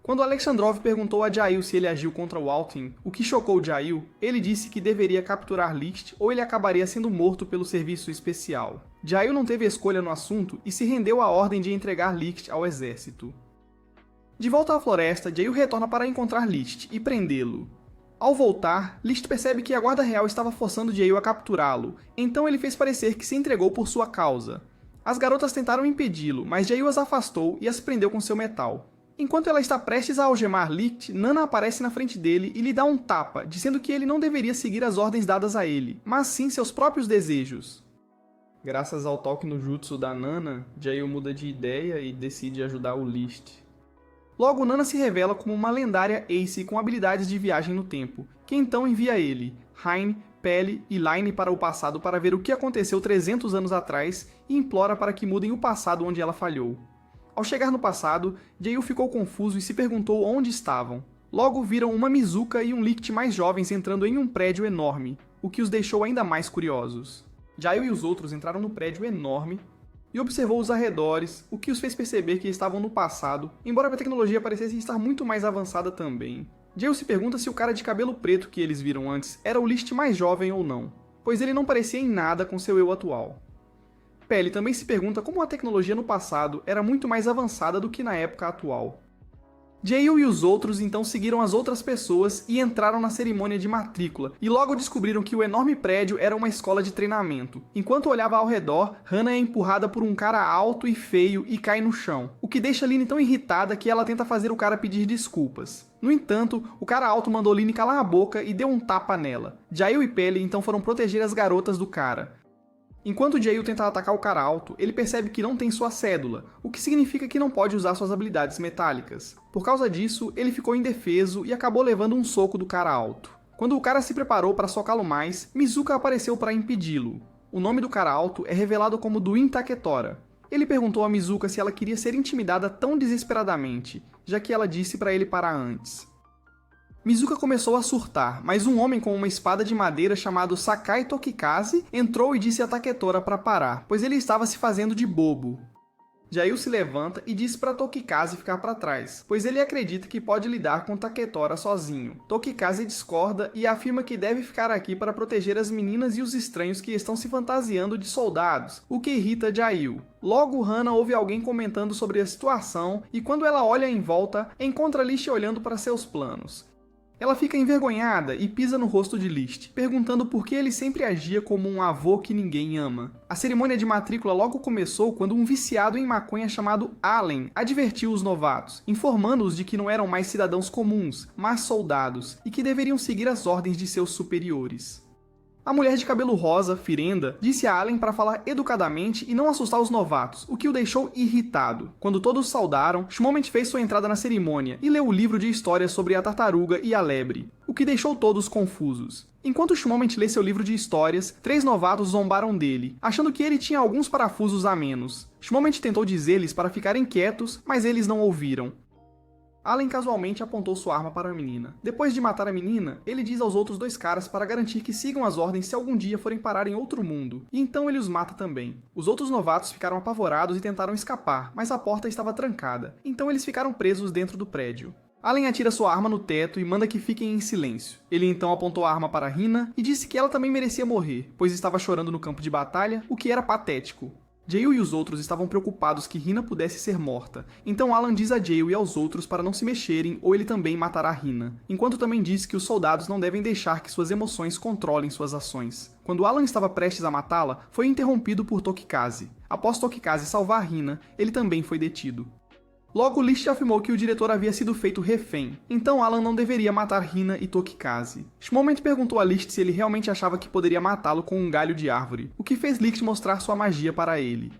A: Quando Alexandrov perguntou a Jail se ele agiu contra o Alten, o que chocou Jail, ele disse que deveria capturar Licht ou ele acabaria sendo morto pelo serviço especial. Jail não teve escolha no assunto e se rendeu à ordem de entregar Licht ao exército. De volta à floresta, Jail retorna para encontrar Licht e prendê-lo. Ao voltar, Licht percebe que a Guarda Real estava forçando Jail a capturá-lo, então ele fez parecer que se entregou por sua causa. As garotas tentaram impedi-lo, mas Jail as afastou e as prendeu com seu metal. Enquanto ela está prestes a algemar Licht, Nana aparece na frente dele e lhe dá um tapa, dizendo que ele não deveria seguir as ordens dadas a ele, mas sim seus próprios desejos. Graças ao toque no jutsu da Nana, Jail muda de ideia e decide ajudar o Licht. Logo, Nana se revela como uma lendária Ace com habilidades de viagem no tempo, que então envia ele, Hein, Pele e Line para o passado para ver o que aconteceu 300 anos atrás e implora para que mudem o passado onde ela falhou. Ao chegar no passado, Jail ficou confuso e se perguntou onde estavam. Logo viram uma Mizuka e um Licht mais jovens entrando em um prédio enorme, o que os deixou ainda mais curiosos. Jail e os outros entraram no prédio enorme e observou os arredores, o que os fez perceber que estavam no passado, embora a tecnologia parecesse estar muito mais avançada também. Jail se pergunta se o cara de cabelo preto que eles viram antes era o Licht mais jovem ou não, pois ele não parecia em nada com seu eu atual. Pele também se pergunta como a tecnologia no passado era muito mais avançada do que na época atual. Jail e os outros então seguiram as outras pessoas e entraram na cerimônia de matrícula, e logo descobriram que o enorme prédio era uma escola de treinamento. Enquanto olhava ao redor, Hana é empurrada por um cara alto e feio e cai no chão, o que deixa Line tão irritada que ela tenta fazer o cara pedir desculpas. No entanto, o cara alto mandou Line calar a boca e deu um tapa nela. Jail e Pele então foram proteger as garotas do cara. Enquanto Jail tenta atacar o cara alto, ele percebe que não tem sua cédula, o que significa que não pode usar suas habilidades metálicas. Por causa disso, ele ficou indefeso e acabou levando um soco do cara alto. Quando o cara se preparou para socá-lo mais, Mizuka apareceu para impedi-lo. O nome do cara alto é revelado como Duin Taketora. Ele perguntou a Mizuka se ela queria ser intimidada tão desesperadamente, já que ela disse para ele parar antes. Mizuka começou a surtar, mas um homem com uma espada de madeira chamado Sakai Tokikaze entrou e disse a Taketora para parar, pois ele estava se fazendo de bobo. Jail se levanta e diz para Tokikaze ficar para trás, pois ele acredita que pode lidar com Taketora sozinho. Tokikaze discorda e afirma que deve ficar aqui para proteger as meninas e os estranhos que estão se fantasiando de soldados, o que irrita Jail. Logo, Hana ouve alguém comentando sobre a situação e quando ela olha em volta, encontra List olhando para seus planos. Ela fica envergonhada e pisa no rosto de List, perguntando por que ele sempre agia como um avô que ninguém ama. A cerimônia de matrícula logo começou quando um viciado em maconha chamado Allen advertiu os novatos, informando-os de que não eram mais cidadãos comuns, mas soldados, e que deveriam seguir as ordens de seus superiores. A mulher de cabelo rosa, Firenda, disse a Allen para falar educadamente e não assustar os novatos, o que o deixou irritado. Quando todos saudaram, Shmoment fez sua entrada na cerimônia e leu o livro de histórias sobre a tartaruga e a lebre, o que deixou todos confusos. Enquanto Shmoment lê seu livro de histórias, 3 novatos zombaram dele, achando que ele tinha alguns parafusos a menos. Shmoment tentou dizer-lhes para ficarem quietos, mas eles não ouviram. Allen casualmente apontou sua arma para a menina. Depois de matar a menina, ele diz aos outros 2 caras para garantir que sigam as ordens se algum dia forem parar em outro mundo, e então ele os mata também. Os outros novatos ficaram apavorados e tentaram escapar, mas a porta estava trancada, então eles ficaram presos dentro do prédio. Allen atira sua arma no teto e manda que fiquem em silêncio. Ele então apontou a arma para Hina e disse que ela também merecia morrer, pois estava chorando no campo de batalha, o que era patético. Jail e os outros estavam preocupados que Hina pudesse ser morta, então Alan diz a Jail e aos outros para não se mexerem ou ele também matará Hina, enquanto também diz que os soldados não devem deixar que suas emoções controlem suas ações. Quando Alan estava prestes a matá-la, foi interrompido por Tokikaze. Após Tokikaze salvar Hina, ele também foi detido. Logo, List afirmou que o diretor havia sido feito refém, então Alan não deveria matar Hina e Tokikaze. Shmoment perguntou a List se ele realmente achava que poderia matá-lo com um galho de árvore, o que fez List mostrar sua magia para ele.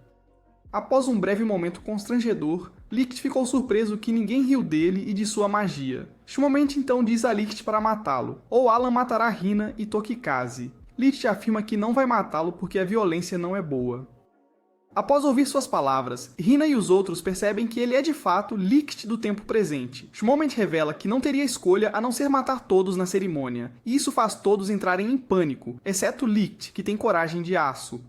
A: Após um breve momento constrangedor, Licht ficou surpreso que ninguém riu dele e de sua magia. Shmoment então diz a Licht para matá-lo, ou Alan matará Hina e Tokikaze. Licht afirma que não vai matá-lo porque a violência não é boa. Após ouvir suas palavras, Hina e os outros percebem que ele é de fato Licht do tempo presente. Shmoment revela que não teria escolha a não ser matar todos na cerimônia, e isso faz todos entrarem em pânico, exceto Licht, que tem coragem de aço.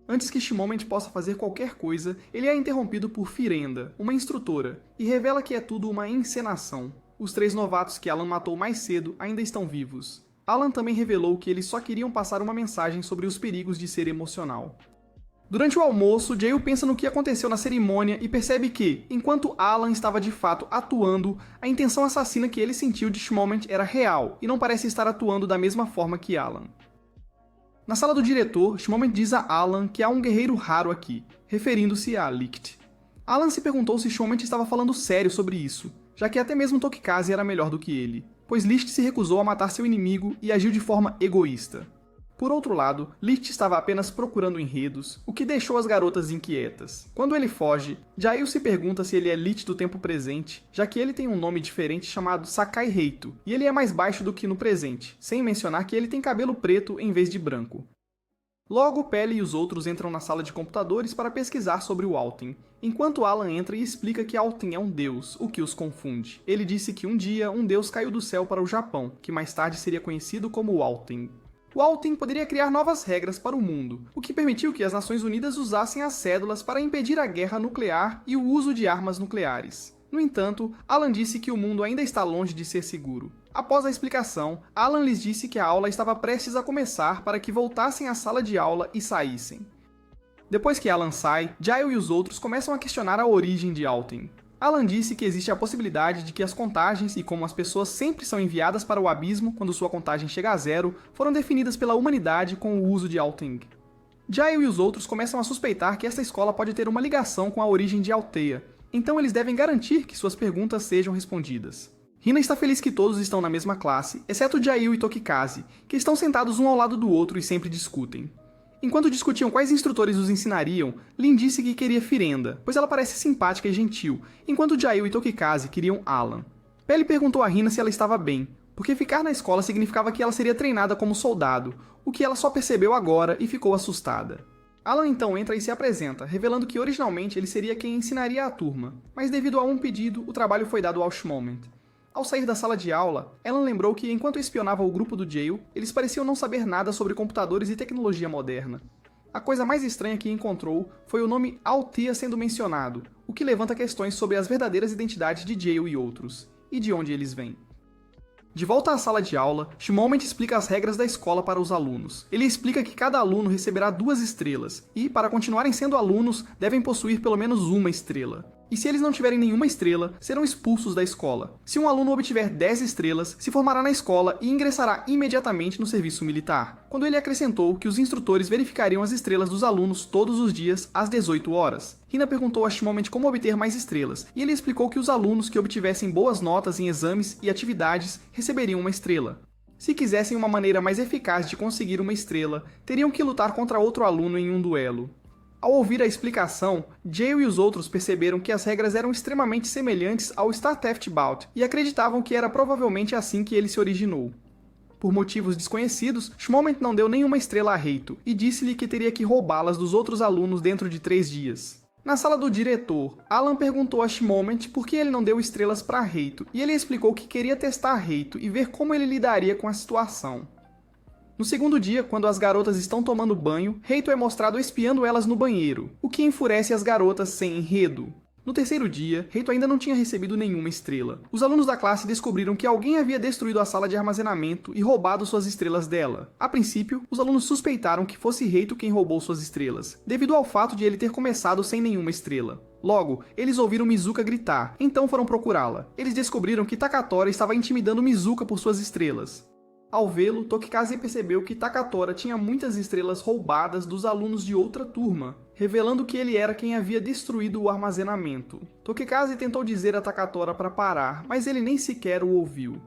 A: Antes que Shmoment possa fazer qualquer coisa, ele é interrompido por Firenda, uma instrutora, e revela que é tudo uma encenação. Os 3 novatos que Alan matou mais cedo ainda estão vivos. Alan também revelou que eles só queriam passar uma mensagem sobre os perigos de ser emocional. Durante o almoço, Jail pensa no que aconteceu na cerimônia e percebe que, enquanto Alan estava de fato atuando, a intenção assassina que ele sentiu de Shmoment era real e não parece estar atuando da mesma forma que Alan. Na sala do diretor, Shmoment diz a Alan que há um guerreiro raro aqui, referindo-se a Licht. Alan se perguntou se Shmoment estava falando sério sobre isso, já que até mesmo Tokikaze era melhor do que ele, pois Licht se recusou a matar seu inimigo e agiu de forma egoísta. Por outro lado, Licht estava apenas procurando enredos, o que deixou as garotas inquietas. Quando ele foge, Jail se pergunta se ele é Licht do tempo presente, já que ele tem um nome diferente chamado Sakai Reito, e ele é mais baixo do que no presente, sem mencionar que ele tem cabelo preto em vez de branco. Logo, Pele e os outros entram na sala de computadores para pesquisar sobre o Alten, enquanto Alan entra e explica que Alten é um deus, o que os confunde. Ele disse que um dia um deus caiu do céu para o Japão, que mais tarde seria conhecido como Alten. O Alten poderia criar novas regras para o mundo, o que permitiu que as Nações Unidas usassem as cédulas para impedir a guerra nuclear e o uso de armas nucleares. No entanto, Alan disse que o mundo ainda está longe de ser seguro. Após a explicação, Alan lhes disse que a aula estava prestes a começar para que voltassem à sala de aula e saíssem. Depois que Alan sai, Jail e os outros começam a questionar a origem de Alten. Alan disse que existe a possibilidade de que as contagens e como as pessoas sempre são enviadas para o abismo quando sua contagem chega a 0, foram definidas pela humanidade com o uso de Alten. Jail e os outros começam a suspeitar que essa escola pode ter uma ligação com a origem de Alteia, então eles devem garantir que suas perguntas sejam respondidas. Hina está feliz que todos estão na mesma classe, exceto Jail e Tokikaze, que estão sentados um ao lado do outro e sempre discutem. Enquanto discutiam quais instrutores os ensinariam, Lin disse que queria Firenda, pois ela parece simpática e gentil, enquanto Jail e Tokikaze queriam Alan. Peli perguntou a Hina se ela estava bem, porque ficar na escola significava que ela seria treinada como soldado, o que ela só percebeu agora e ficou assustada. Alan então entra e se apresenta, revelando que originalmente ele seria quem ensinaria a turma, mas devido a um pedido, o trabalho foi dado ao Shmoment. Ao sair da sala de aula, Alan lembrou que enquanto espionava o grupo do Jail, eles pareciam não saber nada sobre computadores e tecnologia moderna. A coisa mais estranha que encontrou foi o nome Althea sendo mencionado, o que levanta questões sobre as verdadeiras identidades de Jail e outros, e de onde eles vêm. De volta à sala de aula, Shmoment explica as regras da escola para os alunos. Ele explica que cada aluno receberá 2 estrelas, e, para continuarem sendo alunos, devem possuir pelo menos uma estrela. E se eles não tiverem nenhuma estrela, serão expulsos da escola. Se um aluno obtiver 10 estrelas, se formará na escola e ingressará imediatamente no serviço militar. Quando ele acrescentou que os instrutores verificariam as estrelas dos alunos todos os dias, às 18 horas. Hina perguntou a Shmoment como obter mais estrelas, e ele explicou que os alunos que obtivessem boas notas em exames e atividades receberiam uma estrela. Se quisessem uma maneira mais eficaz de conseguir uma estrela, teriam que lutar contra outro aluno em um duelo. Ao ouvir a explicação, Jail e os outros perceberam que as regras eram extremamente semelhantes ao StarTheft Bout e acreditavam que era provavelmente assim que ele se originou. Por motivos desconhecidos, Shmoment não deu nenhuma estrela a Reito e disse-lhe que teria que roubá-las dos outros alunos dentro de 3 dias. Na sala do diretor, Alan perguntou a Shmoment por que ele não deu estrelas para Reito e ele explicou que queria testar Reito e ver como ele lidaria com a situação. No segundo dia, quando as garotas estão tomando banho, Reito é mostrado espiando elas no banheiro, o que enfurece as garotas sem enredo. No terceiro dia, Reito ainda não tinha recebido nenhuma estrela. Os alunos da classe descobriram que alguém havia destruído a sala de armazenamento e roubado suas estrelas dela. A princípio, os alunos suspeitaram que fosse Reito quem roubou suas estrelas, devido ao fato de ele ter começado sem nenhuma estrela. Logo, eles ouviram Mizuka gritar, então foram procurá-la. Eles descobriram que Takatora estava intimidando Mizuka por suas estrelas. Ao vê-lo, Tokikaze percebeu que Takatora tinha muitas estrelas roubadas dos alunos de outra turma, revelando que ele era quem havia destruído o armazenamento. Tokikaze tentou dizer a Takatora para parar, mas ele nem sequer o ouviu.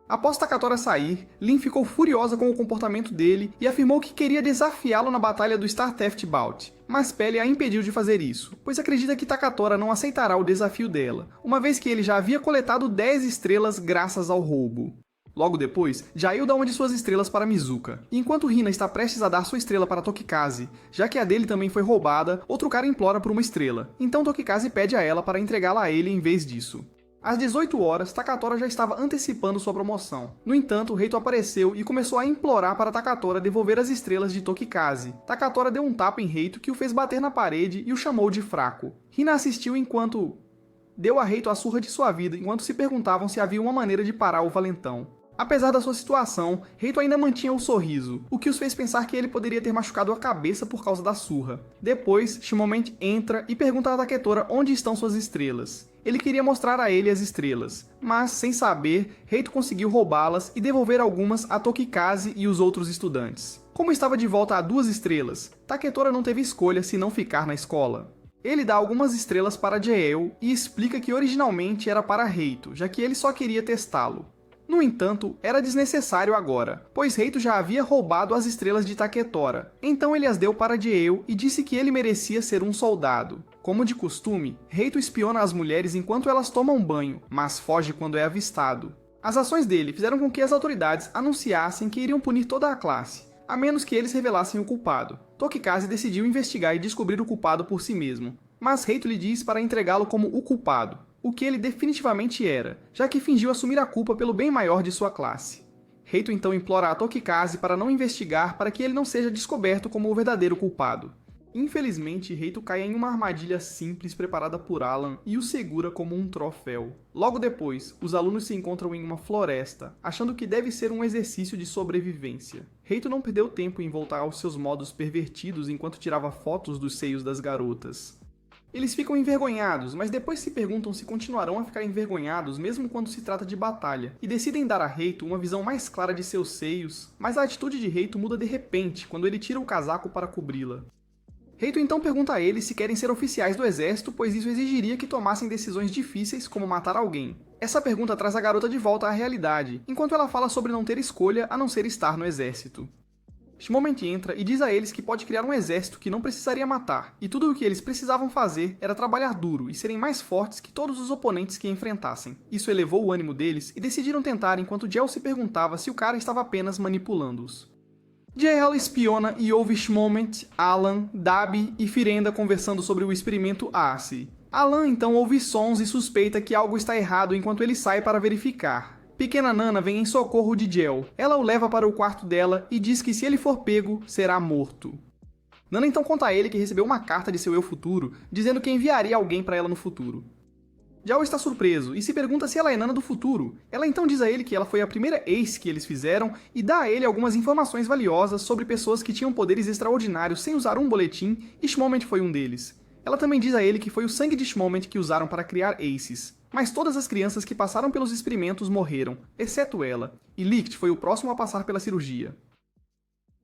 A: Após Takatora sair, Lin ficou furiosa com o comportamento dele e afirmou que queria desafiá-lo na batalha do StarTheft Bout, mas Peli a impediu de fazer isso, pois acredita que Takatora não aceitará o desafio dela, uma vez que ele já havia coletado 10 estrelas graças ao roubo. Logo depois, Jail dá uma de suas estrelas para Mizuka. E enquanto Hina está prestes a dar sua estrela para Tokikaze, já que a dele também foi roubada, outro cara implora por uma estrela. Então Tokikaze pede a ela para entregá-la a ele em vez disso. Às 18 horas, Takatora já estava antecipando sua promoção. No entanto, Reito apareceu e começou a implorar para Takatora devolver as estrelas de Tokikaze. Takatora deu um tapa em Reito que o fez bater na parede e o chamou de fraco. Hina assistiu enquanto deu a Reito a surra de sua vida enquanto se perguntavam se havia uma maneira de parar o valentão. Apesar da sua situação, Reito ainda mantinha o sorriso, o que os fez pensar que ele poderia ter machucado a cabeça por causa da surra. Depois, Shimoment entra e pergunta a Taketora onde estão suas estrelas. Ele queria mostrar a ele as estrelas, mas, sem saber, Reito conseguiu roubá-las e devolver algumas a Tokikaze e os outros estudantes. Como estava de volta a 2 estrelas, Taketora não teve escolha se não ficar na escola. Ele dá algumas estrelas para Jael e explica que originalmente era para Reito, já que ele só queria testá-lo. No entanto, era desnecessário agora, pois Reito já havia roubado as estrelas de Taketora, então ele as deu para Jael e disse que ele merecia ser um soldado. Como de costume, Reito espiona as mulheres enquanto elas tomam banho, mas foge quando é avistado. As ações dele fizeram com que as autoridades anunciassem que iriam punir toda a classe, a menos que eles revelassem o culpado. Tokikaze decidiu investigar e descobrir o culpado por si mesmo, mas Reito lhe diz para entregá-lo como o culpado, o que ele definitivamente era, já que fingiu assumir a culpa pelo bem maior de sua classe. Reito então implora a Tokikaze para não investigar para que ele não seja descoberto como o verdadeiro culpado. Infelizmente, Reito cai em uma armadilha simples preparada por Alan e o segura como um troféu. Logo depois, os alunos se encontram em uma floresta, achando que deve ser um exercício de sobrevivência. Reito não perdeu tempo em voltar aos seus modos pervertidos enquanto tirava fotos dos seios das garotas. Eles ficam envergonhados, mas depois se perguntam se continuarão a ficar envergonhados mesmo quando se trata de batalha, e decidem dar a Reito uma visão mais clara de seus seios, mas a atitude de Reito muda de repente quando ele tira o casaco para cobri-la. Reito então pergunta a eles se querem ser oficiais do exército, pois isso exigiria que tomassem decisões difíceis como matar alguém. Essa pergunta traz a garota de volta à realidade, enquanto ela fala sobre não ter escolha a não ser estar no exército. Shmoment entra e diz a eles que pode criar um exército que não precisaria matar, e tudo o que eles precisavam fazer era trabalhar duro e serem mais fortes que todos os oponentes que enfrentassem. Isso elevou o ânimo deles e decidiram tentar enquanto Jell se perguntava se o cara estava apenas manipulando-os. Jell espiona e ouve Shmoment, Alan, Dabi e Firenda conversando sobre o experimento Arcee. Alan então ouve sons e suspeita que algo está errado enquanto ele sai para verificar. Pequena Nana vem em socorro de Jell. Ela o leva para o quarto dela e diz que se ele for pego, será morto. Nana então conta a ele que recebeu uma carta de seu eu futuro, dizendo que enviaria alguém para ela no futuro. Jell está surpreso e se pergunta se ela é Nana do futuro. Ela então diz a ele que ela foi a primeira Ace que eles fizeram e dá a ele algumas informações valiosas sobre pessoas que tinham poderes extraordinários sem usar um boletim, e Shmoment foi um deles. Ela também diz a ele que foi o sangue de Shmoment que usaram para criar Aces. Mas todas as crianças que passaram pelos experimentos morreram, exceto ela, e Licht foi o próximo a passar pela cirurgia.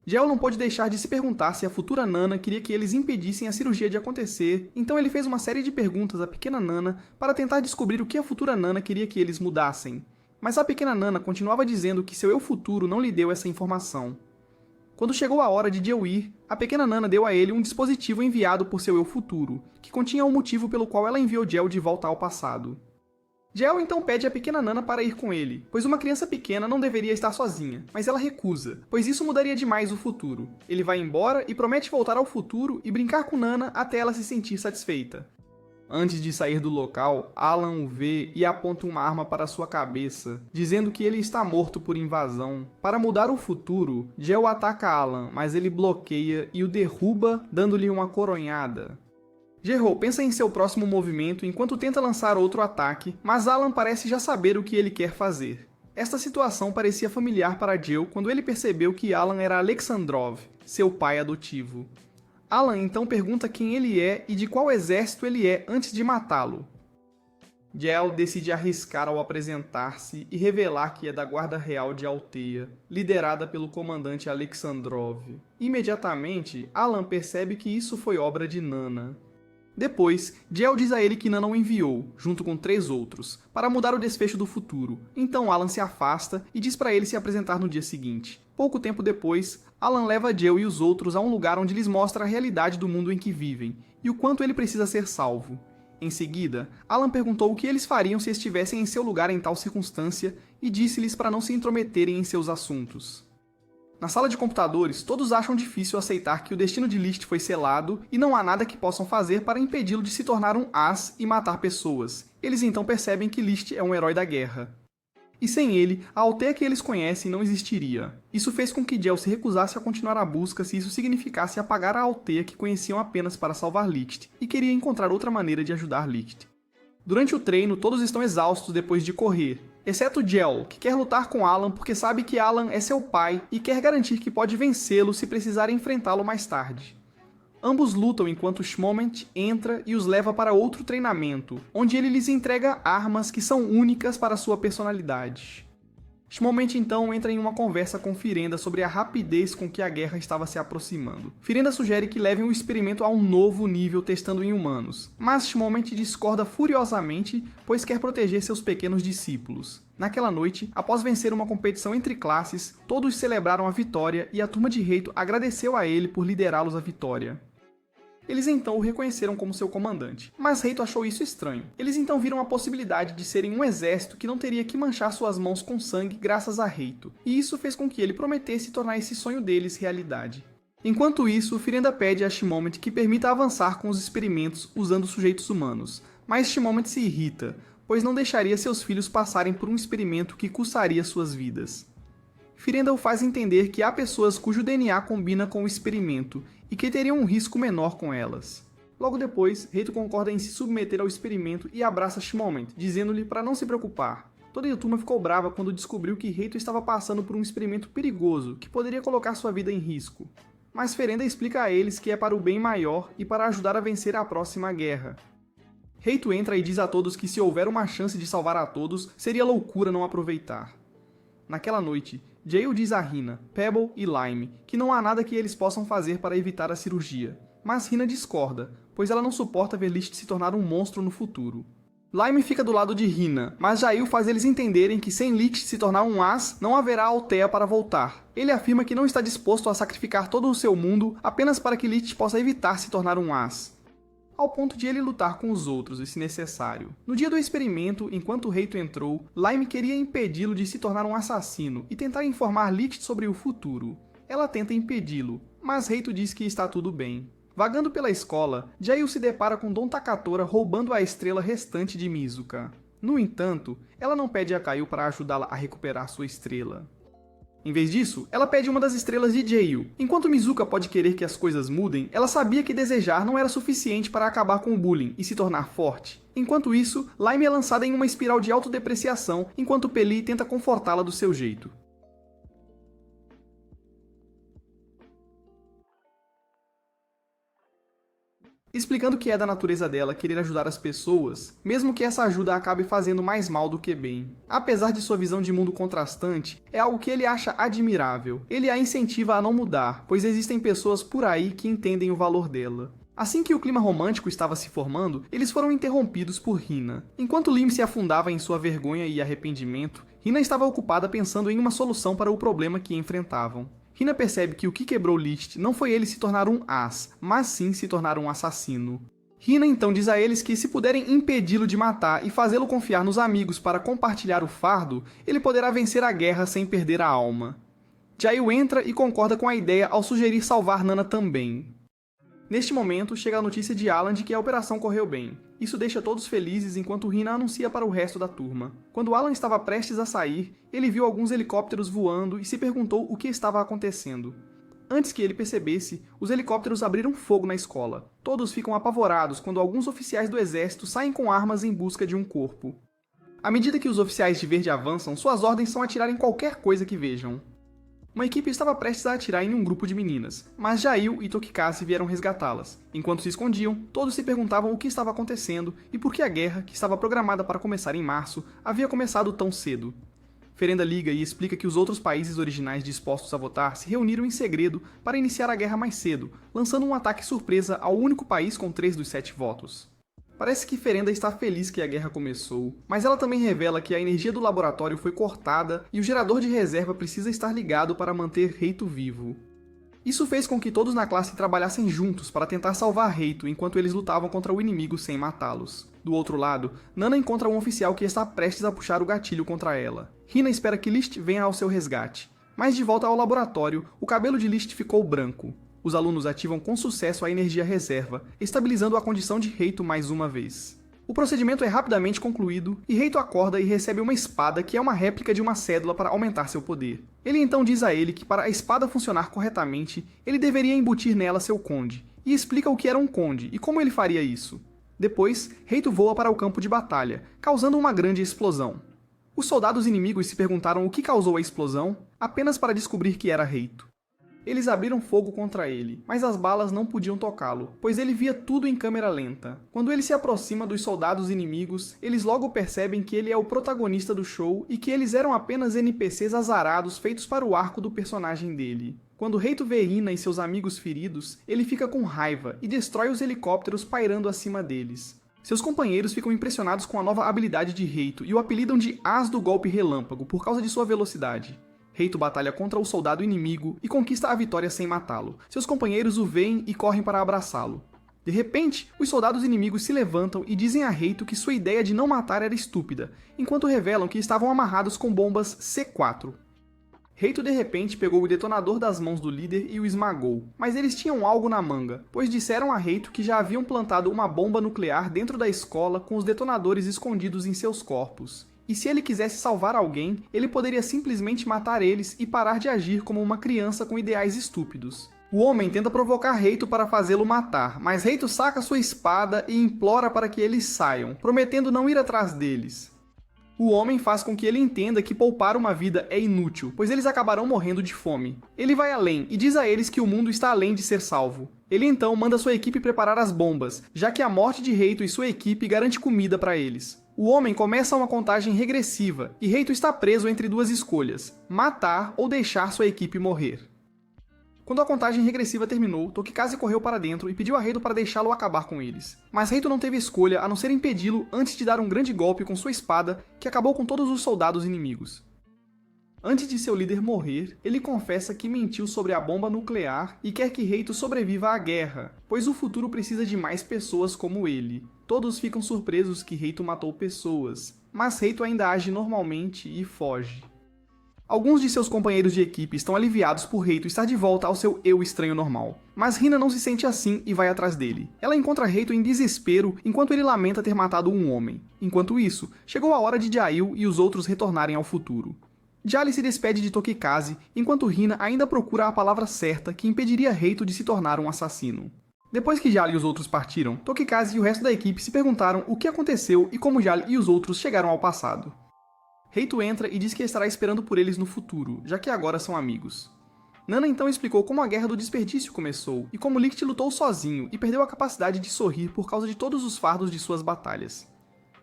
A: Jell não pôde deixar de se perguntar se a futura Nana queria que eles impedissem a cirurgia de acontecer, então ele fez uma série de perguntas à pequena Nana para tentar descobrir o que a futura Nana queria que eles mudassem. Mas a pequena Nana continuava dizendo que seu eu futuro não lhe deu essa informação. Quando chegou a hora de Jell ir, a pequena Nana deu a ele um dispositivo enviado por seu eu futuro, que continha o motivo pelo qual ela enviou Jell de volta ao passado. Jell então pede à pequena Nana para ir com ele, pois uma criança pequena não deveria estar sozinha, mas ela recusa, pois isso mudaria demais o futuro. Ele vai embora e promete voltar ao futuro e brincar com Nana até ela se sentir satisfeita. Antes de sair do local, Alan o vê e aponta uma arma para sua cabeça, dizendo que ele está morto por invasão. Para mudar o futuro, Jell ataca Alan, mas ele bloqueia e o derruba, dando-lhe uma coronhada. Geralt pensa em seu próximo movimento enquanto tenta lançar outro ataque, mas Alan parece já saber o que ele quer fazer. Esta situação parecia familiar para Jell quando ele percebeu que Alan era Alexandrov, seu pai adotivo. Alan então pergunta quem ele é e de qual exército ele é antes de matá-lo. Jell decide arriscar ao apresentar-se e revelar que é da Guarda Real de Alteia, liderada pelo comandante Alexandrov. Imediatamente, Alan percebe que isso foi obra de Nana. Depois, Jell diz a ele que Nana o enviou, junto com 3 outros, para mudar o desfecho do futuro. Então Alan se afasta e diz para ele se apresentar no dia seguinte. Pouco tempo depois, Alan leva Jell e os outros a um lugar onde lhes mostra a realidade do mundo em que vivem, e o quanto ele precisa ser salvo. Em seguida, Alan perguntou o que eles fariam se estivessem em seu lugar em tal circunstância e disse-lhes para não se intrometerem em seus assuntos. Na sala de computadores, todos acham difícil aceitar que o destino de Licht foi selado e não há nada que possam fazer para impedi-lo de se tornar um as e matar pessoas. Eles então percebem que Licht é um herói da guerra. E sem ele, a Alteia que eles conhecem não existiria. Isso fez com que Jell se recusasse a continuar a busca se isso significasse apagar a Alteia que conheciam apenas para salvar Licht, e queria encontrar outra maneira de ajudar Licht. Durante o treino, todos estão exaustos depois de correr, exceto Jell, que quer lutar com Alan porque sabe que Alan é seu pai e quer garantir que pode vencê-lo se precisar enfrentá-lo mais tarde. Ambos lutam enquanto Shmoment entra e os leva para outro treinamento, onde ele lhes entrega armas que são únicas para sua personalidade. Shmoment então entra em uma conversa com Firenda sobre a rapidez com que a guerra estava se aproximando. Firenda sugere que levem o experimento a um novo nível testando em humanos, mas Shmoment discorda furiosamente, pois quer proteger seus pequenos discípulos. Naquela noite, após vencer uma competição entre classes, todos celebraram a vitória e a turma de Reito agradeceu a ele por liderá-los à vitória. Eles então o reconheceram como seu comandante, mas Reito achou isso estranho. Eles então viram a possibilidade de serem um exército que não teria que manchar suas mãos com sangue graças a Reito, e isso fez com que ele prometesse tornar esse sonho deles realidade. Enquanto isso, Firenda pede a Shmoment que permita avançar com os experimentos usando sujeitos humanos, mas Shmoment se irrita, pois não deixaria seus filhos passarem por um experimento que custaria suas vidas. Firenda o faz entender que há pessoas cujo DNA combina com o experimento e que teriam um risco menor com elas. Logo depois, Reito concorda em se submeter ao experimento e abraça Shmoment, dizendo-lhe para não se preocupar. Toda a turma ficou brava quando descobriu que Reito estava passando por um experimento perigoso que poderia colocar sua vida em risco. Mas Firenda explica a eles que é para o bem maior e para ajudar a vencer a próxima guerra. Reito entra e diz a todos que se houver uma chance de salvar a todos, seria loucura não aproveitar. Naquela noite, Jale diz a Rina, Pebble e Lime que não há nada que eles possam fazer para evitar a cirurgia, mas Rina discorda, pois ela não suporta ver Licht se tornar um monstro no futuro. Lime fica do lado de Hina, mas Jail faz eles entenderem que sem Licht se tornar um As, não haverá Althea para voltar. Ele afirma que não está disposto a sacrificar todo o seu mundo apenas para que Licht possa evitar se tornar um As, ao ponto de ele lutar com os outros, e se necessário. No dia do experimento, enquanto Reito entrou, Lime queria impedi-lo de se tornar um assassino e tentar informar Licht sobre o futuro. Ela tenta impedi-lo, mas Reito diz que está tudo bem. Vagando pela escola, Jail se depara com Don Takatora roubando a estrela restante de Mizuka. No entanto, ela não pede a Kaio para ajudá-la a recuperar sua estrela. Em vez disso, ela pede uma das estrelas de Jail. Enquanto Mizuka pode querer que as coisas mudem, ela sabia que desejar não era suficiente para acabar com o bullying e se tornar forte. Enquanto isso, Lime é lançada em uma espiral de autodepreciação, enquanto Peli tenta confortá-la do seu jeito. Explicando que é da natureza dela querer ajudar as pessoas, mesmo que essa ajuda acabe fazendo mais mal do que bem. Apesar de sua visão de mundo contrastante, é algo que ele acha admirável. Ele a incentiva a não mudar, pois existem pessoas por aí que entendem o valor dela. Assim que o clima romântico estava se formando, eles foram interrompidos por Hina. Enquanto Lim se afundava em sua vergonha e arrependimento, Hina estava ocupada pensando em uma solução para o problema que enfrentavam. Hina percebe que o que quebrou Licht não foi ele se tornar um As, mas sim se tornar um assassino. Hina então diz a eles que se puderem impedi-lo de matar e fazê-lo confiar nos amigos para compartilhar o fardo, ele poderá vencer a guerra sem perder a alma. Jail entra e concorda com a ideia ao sugerir salvar Nana também. Neste momento, chega a notícia de Alan de que a operação correu bem. Isso deixa todos felizes enquanto Hina anuncia para o resto da turma. Quando Alan estava prestes a sair, ele viu alguns helicópteros voando e se perguntou o que estava acontecendo. Antes que ele percebesse, os helicópteros abriram fogo na escola. Todos ficam apavorados quando alguns oficiais do exército saem com armas em busca de um corpo. À medida que os oficiais de verde avançam, suas ordens são atirar em qualquer coisa que vejam. Uma equipe estava prestes a atirar em um grupo de meninas, mas Jail e Tokikaze vieram resgatá-las. Enquanto se escondiam, todos se perguntavam o que estava acontecendo e por que a guerra, que estava programada para começar em março, havia começado tão cedo. Ferenda liga e explica que os outros países originais dispostos a votar se reuniram em segredo para iniciar a guerra mais cedo, lançando um ataque surpresa ao único país com 3 dos 7 votos. Parece que Ferenda está feliz que a guerra começou, mas ela também revela que a energia do laboratório foi cortada e o gerador de reserva precisa estar ligado para manter Reito vivo. Isso fez com que todos na classe trabalhassem juntos para tentar salvar Reito enquanto eles lutavam contra o inimigo sem matá-los. Do outro lado, Nana encontra um oficial que está prestes a puxar o gatilho contra ela. Hina espera que Licht venha ao seu resgate, mas de volta ao laboratório, o cabelo de Licht ficou branco. Os alunos ativam com sucesso a energia reserva, estabilizando a condição de Reito mais uma vez. O procedimento é rapidamente concluído, e Reito acorda e recebe uma espada que é uma réplica de uma cédula para aumentar seu poder. Ele então diz a ele que para a espada funcionar corretamente, ele deveria embutir nela seu conde, e explica o que era um conde e como ele faria isso. Depois, Reito voa para o campo de batalha, causando uma grande explosão. Os soldados inimigos se perguntaram o que causou a explosão, apenas para descobrir que era Reito. Eles abriram fogo contra ele, mas as balas não podiam tocá-lo, pois ele via tudo em câmera lenta. Quando ele se aproxima dos soldados inimigos, eles logo percebem que ele é o protagonista do show e que eles eram apenas NPCs azarados feitos para o arco do personagem dele. Quando Reito vê Hina e seus amigos feridos, ele fica com raiva e destrói os helicópteros pairando acima deles. Seus companheiros ficam impressionados com a nova habilidade de Reito e o apelidam de As do Golpe Relâmpago por causa de sua velocidade. Reito batalha contra o soldado inimigo e conquista a vitória sem matá-lo. Seus companheiros o veem e correm para abraçá-lo. De repente, os soldados inimigos se levantam e dizem a Reito que sua ideia de não matar era estúpida, enquanto revelam que estavam amarrados com bombas C4. Reito de repente pegou o detonador das mãos do líder e o esmagou, mas eles tinham algo na manga, pois disseram a Reito que já haviam plantado uma bomba nuclear dentro da escola com os detonadores escondidos em seus corpos. E se ele quisesse salvar alguém, ele poderia simplesmente matar eles e parar de agir como uma criança com ideais estúpidos. O homem tenta provocar Reito para fazê-lo matar, mas Reito saca sua espada e implora para que eles saiam, prometendo não ir atrás deles. O homem faz com que ele entenda que poupar uma vida é inútil, pois eles acabarão morrendo de fome. Ele vai além e diz a eles que o mundo está além de ser salvo. Ele então manda sua equipe preparar as bombas, já que a morte de Reito e sua equipe garante comida para eles. O homem começa uma contagem regressiva, e Reito está preso entre duas escolhas: matar ou deixar sua equipe morrer. Quando a contagem regressiva terminou, Tokikaze correu para dentro e pediu a Reito para deixá-lo acabar com eles. Mas Reito não teve escolha a não ser impedi-lo antes de dar um grande golpe com sua espada que acabou com todos os soldados inimigos. Antes de seu líder morrer, ele confessa que mentiu sobre a bomba nuclear e quer que Reito sobreviva à guerra, pois o futuro precisa de mais pessoas como ele. Todos ficam surpresos que Reito matou pessoas, mas Reito ainda age normalmente e foge. Alguns de seus companheiros de equipe estão aliviados por Reito estar de volta ao seu eu estranho normal, mas Hina não se sente assim e vai atrás dele. Ela encontra Reito em desespero enquanto ele lamenta ter matado um homem. Enquanto isso, chegou a hora de Jail e os outros retornarem ao futuro. Jali se despede de Tokikaze, enquanto Hina ainda procura a palavra certa que impediria Reito de se tornar um assassino. Depois que Jali e os outros partiram, Tokikaze e o resto da equipe se perguntaram o que aconteceu e como Jali e os outros chegaram ao passado. Reito entra e diz que estará esperando por eles no futuro, já que agora são amigos. Nana então explicou como a Guerra do Desperdício começou e como Licht lutou sozinho e perdeu a capacidade de sorrir por causa de todos os fardos de suas batalhas.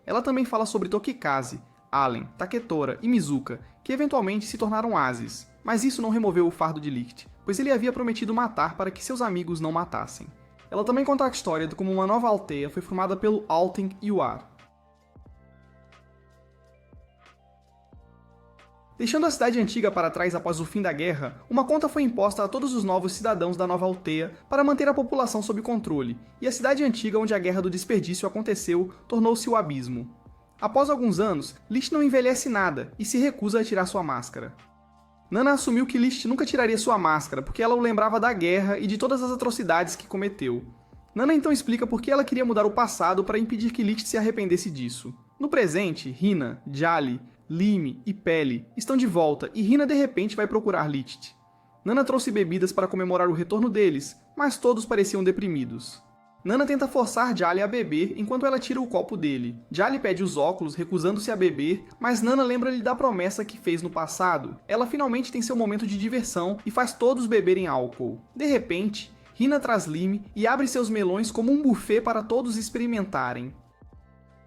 A: Ela também fala sobre Tokikaze, Allen, Taketora e Mizuka, que eventualmente se tornaram Ases, mas isso não removeu o fardo de Licht, pois ele havia prometido matar para que seus amigos não matassem. Ela também conta a história de como uma nova aldeia foi formada pelo Alten e o Ar. Deixando a cidade antiga para trás após o fim da guerra, uma conta foi imposta a todos os novos cidadãos da nova aldeia para manter a população sob controle, e a cidade antiga onde a Guerra do Desperdício aconteceu tornou-se o Abismo. Após alguns anos, Licht não envelhece nada e se recusa a tirar sua máscara. Nana assumiu que Licht nunca tiraria sua máscara porque ela o lembrava da guerra e de todas as atrocidades que cometeu. Nana então explica por que ela queria mudar o passado para impedir que Licht se arrependesse disso. No presente, Hina, Jali, Lime e Pele estão de volta e Hina de repente vai procurar Licht. Nana trouxe bebidas para comemorar o retorno deles, mas todos pareciam deprimidos. Nana tenta forçar Jali a beber enquanto ela tira o copo dele. Jali pede os óculos, recusando-se a beber, mas Nana lembra-lhe da promessa que fez no passado. Ela finalmente tem seu momento de diversão e faz todos beberem álcool. De repente, Hina traz Lime e abre seus melões como um buffet para todos experimentarem.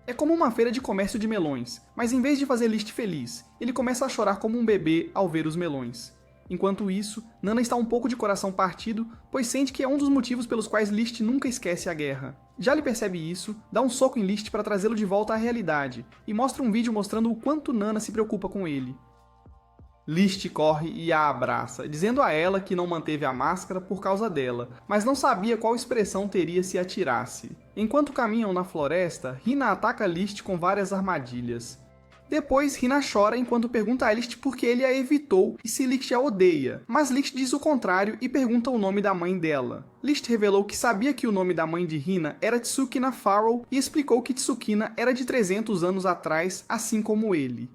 A: É como uma feira de comércio de melões, mas em vez de fazer Licht feliz, ele começa a chorar como um bebê ao ver os melões. Enquanto isso, Nana está um pouco de coração partido, pois sente que é um dos motivos pelos quais Licht nunca esquece a guerra. Jali percebe isso, dá um soco em Licht para trazê-lo de volta à realidade, e mostra um vídeo mostrando o quanto Nana se preocupa com ele. Licht corre e a abraça, dizendo a ela que não manteve a máscara por causa dela, mas não sabia qual expressão teria se atirasse. Enquanto caminham na floresta, Hina ataca Licht com várias armadilhas. Depois, Hina chora enquanto pergunta a Licht por que ele a evitou e se Licht a odeia, mas Licht diz o contrário e pergunta o nome da mãe dela. Licht revelou que sabia que o nome da mãe de Hina era Tsukina Farrell e explicou que Tsukina era de 300 anos atrás, assim como ele.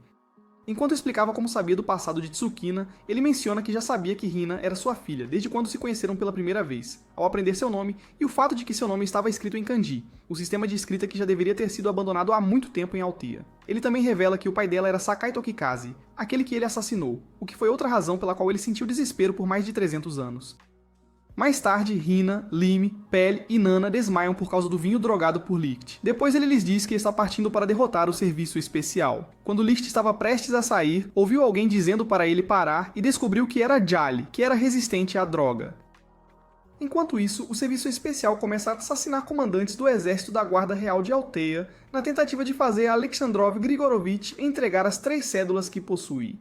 A: Enquanto explicava como sabia do passado de Tsukina, ele menciona que já sabia que Hina era sua filha, desde quando se conheceram pela primeira vez, ao aprender seu nome e o fato de que seu nome estava escrito em kanji, o sistema de escrita que já deveria ter sido abandonado há muito tempo em Althea. Ele também revela que o pai dela era Sakai Tokikaze, aquele que ele assassinou, o que foi outra razão pela qual ele sentiu desespero por mais de 300 anos. Mais tarde, Hina, Lime, Pele e Nana desmaiam por causa do vinho drogado por Licht. Depois ele lhes diz que está partindo para derrotar o serviço especial. Quando Licht estava prestes a sair, ouviu alguém dizendo para ele parar e descobriu que era Jali, que era resistente à droga. Enquanto isso, o serviço especial começa a assassinar comandantes do exército da Guarda Real de Althea, na tentativa de fazer Alexandrov Grigorovich entregar as 3 cédulas que possui.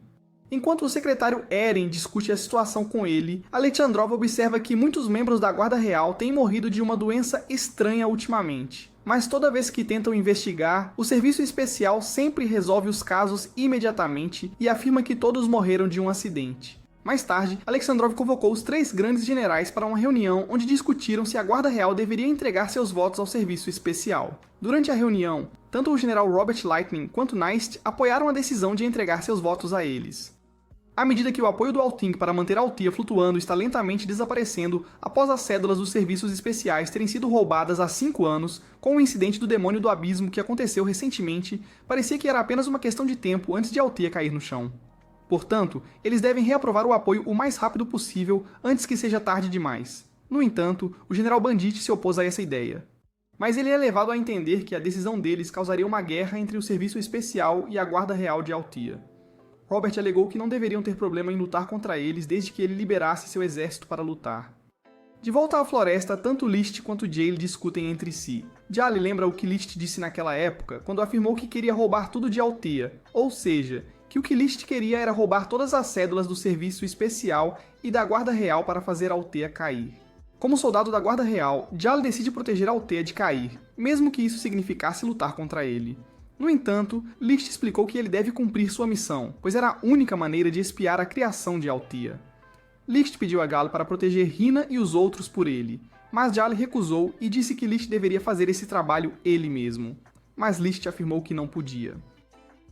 A: Enquanto o secretário Eren discute a situação com ele, Alexandrov observa que muitos membros da Guarda Real têm morrido de uma doença estranha ultimamente. Mas toda vez que tentam investigar, o serviço especial sempre resolve os casos imediatamente e afirma que todos morreram de um acidente. Mais tarde, Alexandrov convocou os 3 grandes generais para uma reunião onde discutiram se a Guarda Real deveria entregar seus votos ao serviço especial. Durante a reunião, tanto o general Robert Lightning quanto Neist apoiaram a decisão de entregar seus votos a eles. À medida que o apoio do Althing para manter a Althea flutuando está lentamente desaparecendo após as cédulas dos serviços especiais terem sido roubadas há 5 anos, com o incidente do demônio do abismo que aconteceu recentemente, parecia que era apenas uma questão de tempo antes de Althea cair no chão. Portanto, eles devem reaprovar o apoio o mais rápido possível antes que seja tarde demais. No entanto, o general Bandit se opôs a essa ideia. Mas ele é levado a entender que a decisão deles causaria uma guerra entre o serviço especial e a Guarda Real de Althea. Robert alegou que não deveriam ter problema em lutar contra eles desde que ele liberasse seu exército para lutar. De volta à floresta, tanto List quanto Jale discutem entre si. Jale lembra o que List disse naquela época, quando afirmou que queria roubar tudo de Althea, ou seja, que o que List queria era roubar todas as cédulas do serviço especial e da guarda real para fazer Althea cair. Como soldado da guarda real, Jale decide proteger Althea de cair, mesmo que isso significasse lutar contra ele. No entanto, List explicou que ele deve cumprir sua missão, pois era a única maneira de espiar a criação de Althea. List pediu a Jale para proteger Hina e os outros por ele, mas Jale recusou e disse que List deveria fazer esse trabalho ele mesmo. Mas List afirmou que não podia.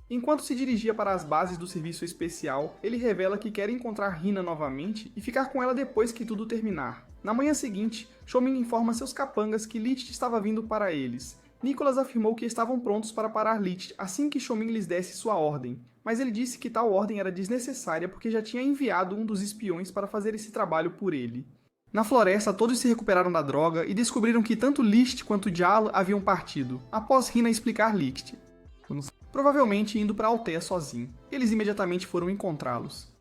A: Enquanto se dirigia para as bases do serviço especial, ele revela que quer encontrar Hina novamente e ficar com ela depois que tudo terminar. Na manhã seguinte, Xiaoming informa seus capangas que List estava vindo para eles. Nicholas afirmou que estavam prontos para parar List assim que Xiaoming lhes desse sua ordem, mas ele disse que tal ordem era desnecessária porque já tinha enviado um dos espiões para fazer esse trabalho por ele. Na floresta, todos se recuperaram da droga e descobriram que tanto List quanto Jale haviam partido, após Hina explicar List, provavelmente indo para Althea sozinho. Eles imediatamente foram encontrá-los.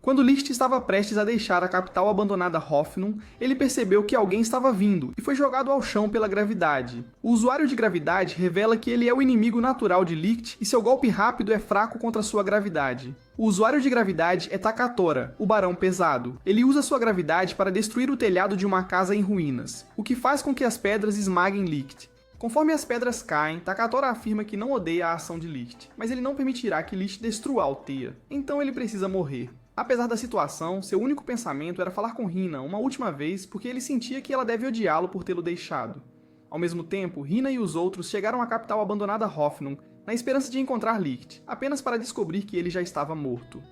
A: Quando List estava prestes a deixar a capital abandonada Hoffnung, ele percebeu que alguém estava vindo e foi jogado ao chão pela gravidade. O usuário de gravidade revela que ele é o inimigo natural de Licht e seu golpe rápido é fraco contra sua gravidade. O usuário de gravidade é Takatora, o Barão Pesado. Ele usa sua gravidade para destruir o telhado de uma casa em ruínas, o que faz com que as pedras esmaguem Licht. Conforme as pedras caem, Takatora afirma que não odeia a ação de Licht, mas ele não permitirá que Licht destrua Althea, então ele precisa morrer. Apesar da situação, seu único pensamento era falar com Hina uma última vez porque ele sentia que ela deve odiá-lo por tê-lo deixado. Ao mesmo tempo, Hina e os outros chegaram à capital abandonada Hoffnung na esperança de encontrar Licht, apenas para descobrir que ele já estava morto.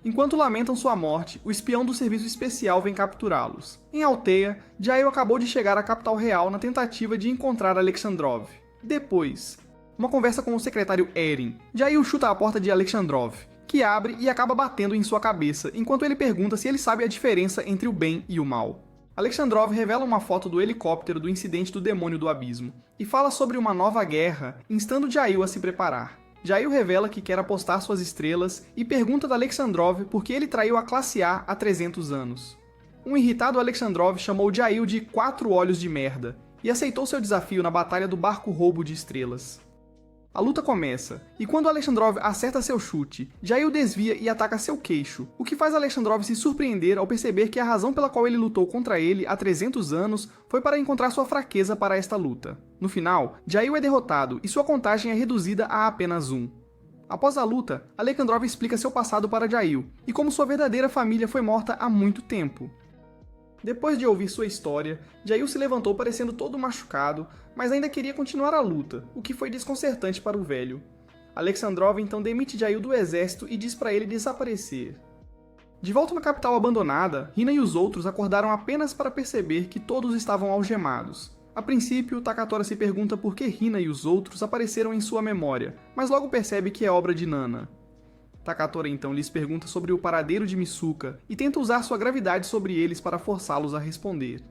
A: Enquanto lamentam sua morte, o espião do serviço especial vem capturá-los. Em Althea, Jael acabou de chegar à capital real na tentativa de encontrar Alexandrov. Depois, uma conversa com o secretário Erin, Jael chuta a porta de Alexandrov, que abre e acaba batendo em sua cabeça, enquanto ele pergunta se ele sabe a diferença entre o bem e o mal. Alexandrov revela uma foto do helicóptero do incidente do Demônio do Abismo, e fala sobre uma nova guerra, instando Jael a se preparar. Jael revela que quer apostar suas estrelas e pergunta a Alexandrov por que ele traiu a classe A há 300 anos. Um irritado Alexandrov chamou Jael de 4 olhos de merda, e aceitou seu desafio na batalha do barco roubo de estrelas. A luta começa, e quando Alexandrov acerta seu chute, Jael desvia e ataca seu queixo, o que faz Alexandrov se surpreender ao perceber que a razão pela qual ele lutou contra ele há 300 anos foi para encontrar sua fraqueza para esta luta. No final, Jael é derrotado e sua contagem é reduzida a apenas 1. Após a luta, Alexandrov explica seu passado para Jael, e como sua verdadeira família foi morta há muito tempo. Depois de ouvir sua história, Jael se levantou parecendo todo machucado, mas ainda queria continuar a luta, o que foi desconcertante para o velho. Alexandrov então demite Jael do exército e diz para ele desaparecer. De volta na capital abandonada, Hina e os outros acordaram apenas para perceber que todos estavam algemados. A princípio, Takatora se pergunta por que Hina e os outros apareceram em sua memória, mas logo percebe que é obra de Nana. Takatora então lhes pergunta sobre o paradeiro de Misuka e tenta usar sua gravidade sobre eles para forçá-los a responder.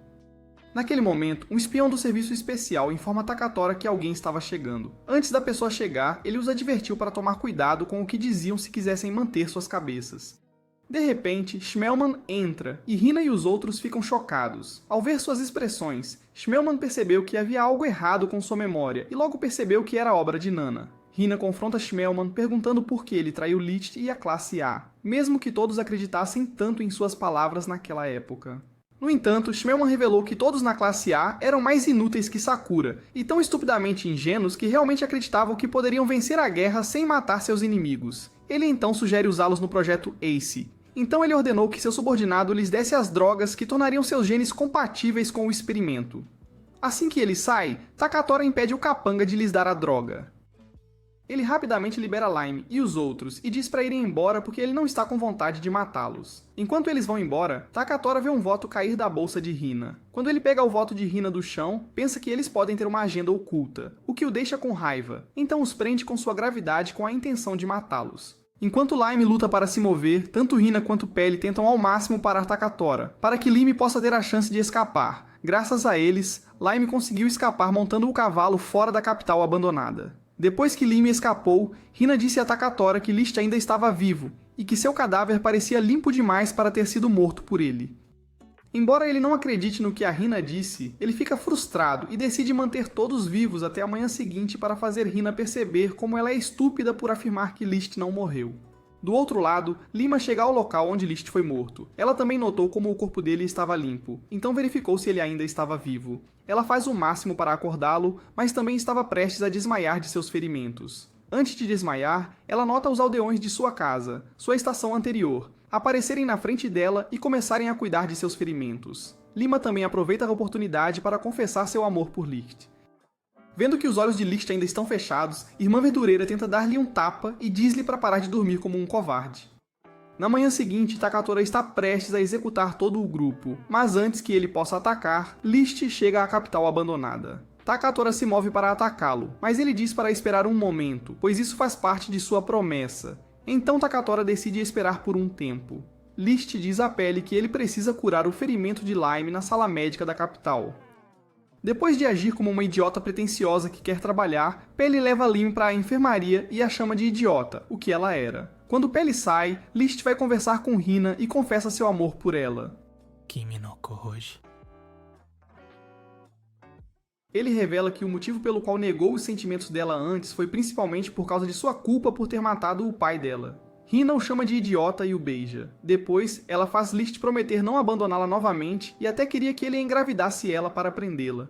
A: Naquele momento, um espião do serviço especial informa Takatora que alguém estava chegando. Antes da pessoa chegar, ele os advertiu para tomar cuidado com o que diziam se quisessem manter suas cabeças. De repente, Schmelman entra e Hina e os outros ficam chocados. Ao ver suas expressões, Schmelman percebeu que havia algo errado com sua memória e logo percebeu que era obra de Nana. Hina confronta Schmelman perguntando por que ele traiu Licht e a classe A, mesmo que todos acreditassem tanto em suas palavras naquela época. No entanto, Schmelman revelou que todos na classe A eram mais inúteis que Sakura, e tão estupidamente ingênuos que realmente acreditavam que poderiam vencer a guerra sem matar seus inimigos. Ele então sugere usá-los no projeto ACE. Então ele ordenou que seu subordinado lhes desse as drogas que tornariam seus genes compatíveis com o experimento. Assim que ele sai, Takatora impede o capanga de lhes dar a droga. Ele rapidamente libera Lime e os outros e diz para irem embora porque ele não está com vontade de matá-los. Enquanto eles vão embora, Takatora vê um voto cair da bolsa de Hina. Quando ele pega o voto de Hina do chão, pensa que eles podem ter uma agenda oculta, o que o deixa com raiva. Então os prende com sua gravidade com a intenção de matá-los. Enquanto Lime luta para se mover, tanto Hina quanto Pele tentam ao máximo parar Takatora, para que Lime possa ter a chance de escapar. Graças a eles, Lime conseguiu escapar montando o cavalo fora da capital abandonada. Depois que Lima escapou, Hina disse a Takatora que List ainda estava vivo, e que seu cadáver parecia limpo demais para ter sido morto por ele. Embora ele não acredite no que a Hina disse, ele fica frustrado e decide manter todos vivos até a manhã seguinte para fazer Hina perceber como ela é estúpida por afirmar que List não morreu. Do outro lado, Lima chega ao local onde List foi morto. Ela também notou como o corpo dele estava limpo, então verificou se ele ainda estava vivo. Ela faz o máximo para acordá-lo, mas também estava prestes a desmaiar de seus ferimentos. Antes de desmaiar, ela nota os aldeões de sua casa, sua estação anterior, aparecerem na frente dela e começarem a cuidar de seus ferimentos. Lima também aproveita a oportunidade para confessar seu amor por Licht. Vendo que os olhos de Licht ainda estão fechados, Irmã Verdureira tenta dar-lhe um tapa e diz-lhe para parar de dormir como um covarde. Na manhã seguinte, Takatora está prestes a executar todo o grupo, mas antes que ele possa atacar, Licht chega à capital abandonada. Takatora se move para atacá-lo, mas ele diz para esperar um momento, pois isso faz parte de sua promessa. Então Takatora decide esperar por um tempo. Licht diz a Pele que ele precisa curar o ferimento de Lime na sala médica da capital. Depois de agir como uma idiota pretensiosa que quer trabalhar, Pele leva Lime para a enfermaria e a chama de idiota, o que ela era. Quando Pele sai, Licht vai conversar com Hina e confessa seu amor por ela.
B: Kimi no Kouji.
A: Ele revela que o motivo pelo qual negou os sentimentos dela antes foi principalmente por causa de sua culpa por ter matado o pai dela. Hina o chama de idiota e o beija. Depois, ela faz Licht prometer não abandoná-la novamente e até queria que ele engravidasse ela para prendê-la.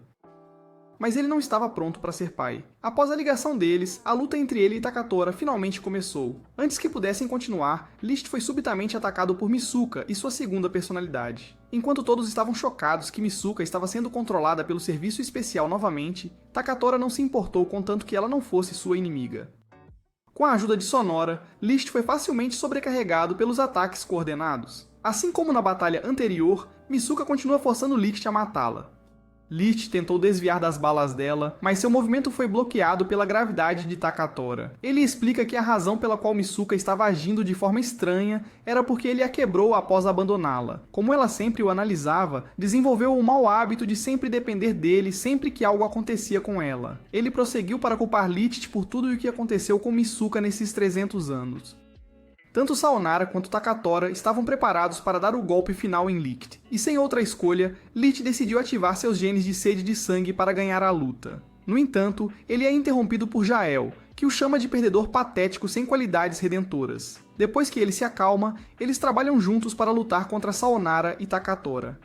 A: Mas ele não estava pronto para ser pai. Após a ligação deles, a luta entre ele e Takatora finalmente começou. Antes que pudessem continuar, Licht foi subitamente atacado por Misuka e sua segunda personalidade. Enquanto todos estavam chocados que Misuka estava sendo controlada pelo serviço especial novamente, Takatora não se importou contanto que ela não fosse sua inimiga. Com a ajuda de Sonora, Licht foi facilmente sobrecarregado pelos ataques coordenados. Assim como na batalha anterior, Misuka continua forçando Licht a matá-la. Licht tentou desviar das balas dela, mas seu movimento foi bloqueado pela gravidade de Takatora. Ele explica que a razão pela qual Misuka estava agindo de forma estranha era porque ele a quebrou após abandoná-la. Como ela sempre o analisava, desenvolveu o mau hábito de sempre depender dele sempre que algo acontecia com ela. Ele prosseguiu para culpar Licht por tudo o que aconteceu com Misuka nesses 300 anos. Tanto Saonara quanto Takatora estavam preparados para dar o golpe final em Licht, e sem outra escolha, Licht decidiu ativar seus genes de sede de sangue para ganhar a luta. No entanto, ele é interrompido por Jael, que o chama de perdedor patético sem qualidades redentoras. Depois que ele se acalma, eles trabalham juntos para lutar contra Saonara e Takatora.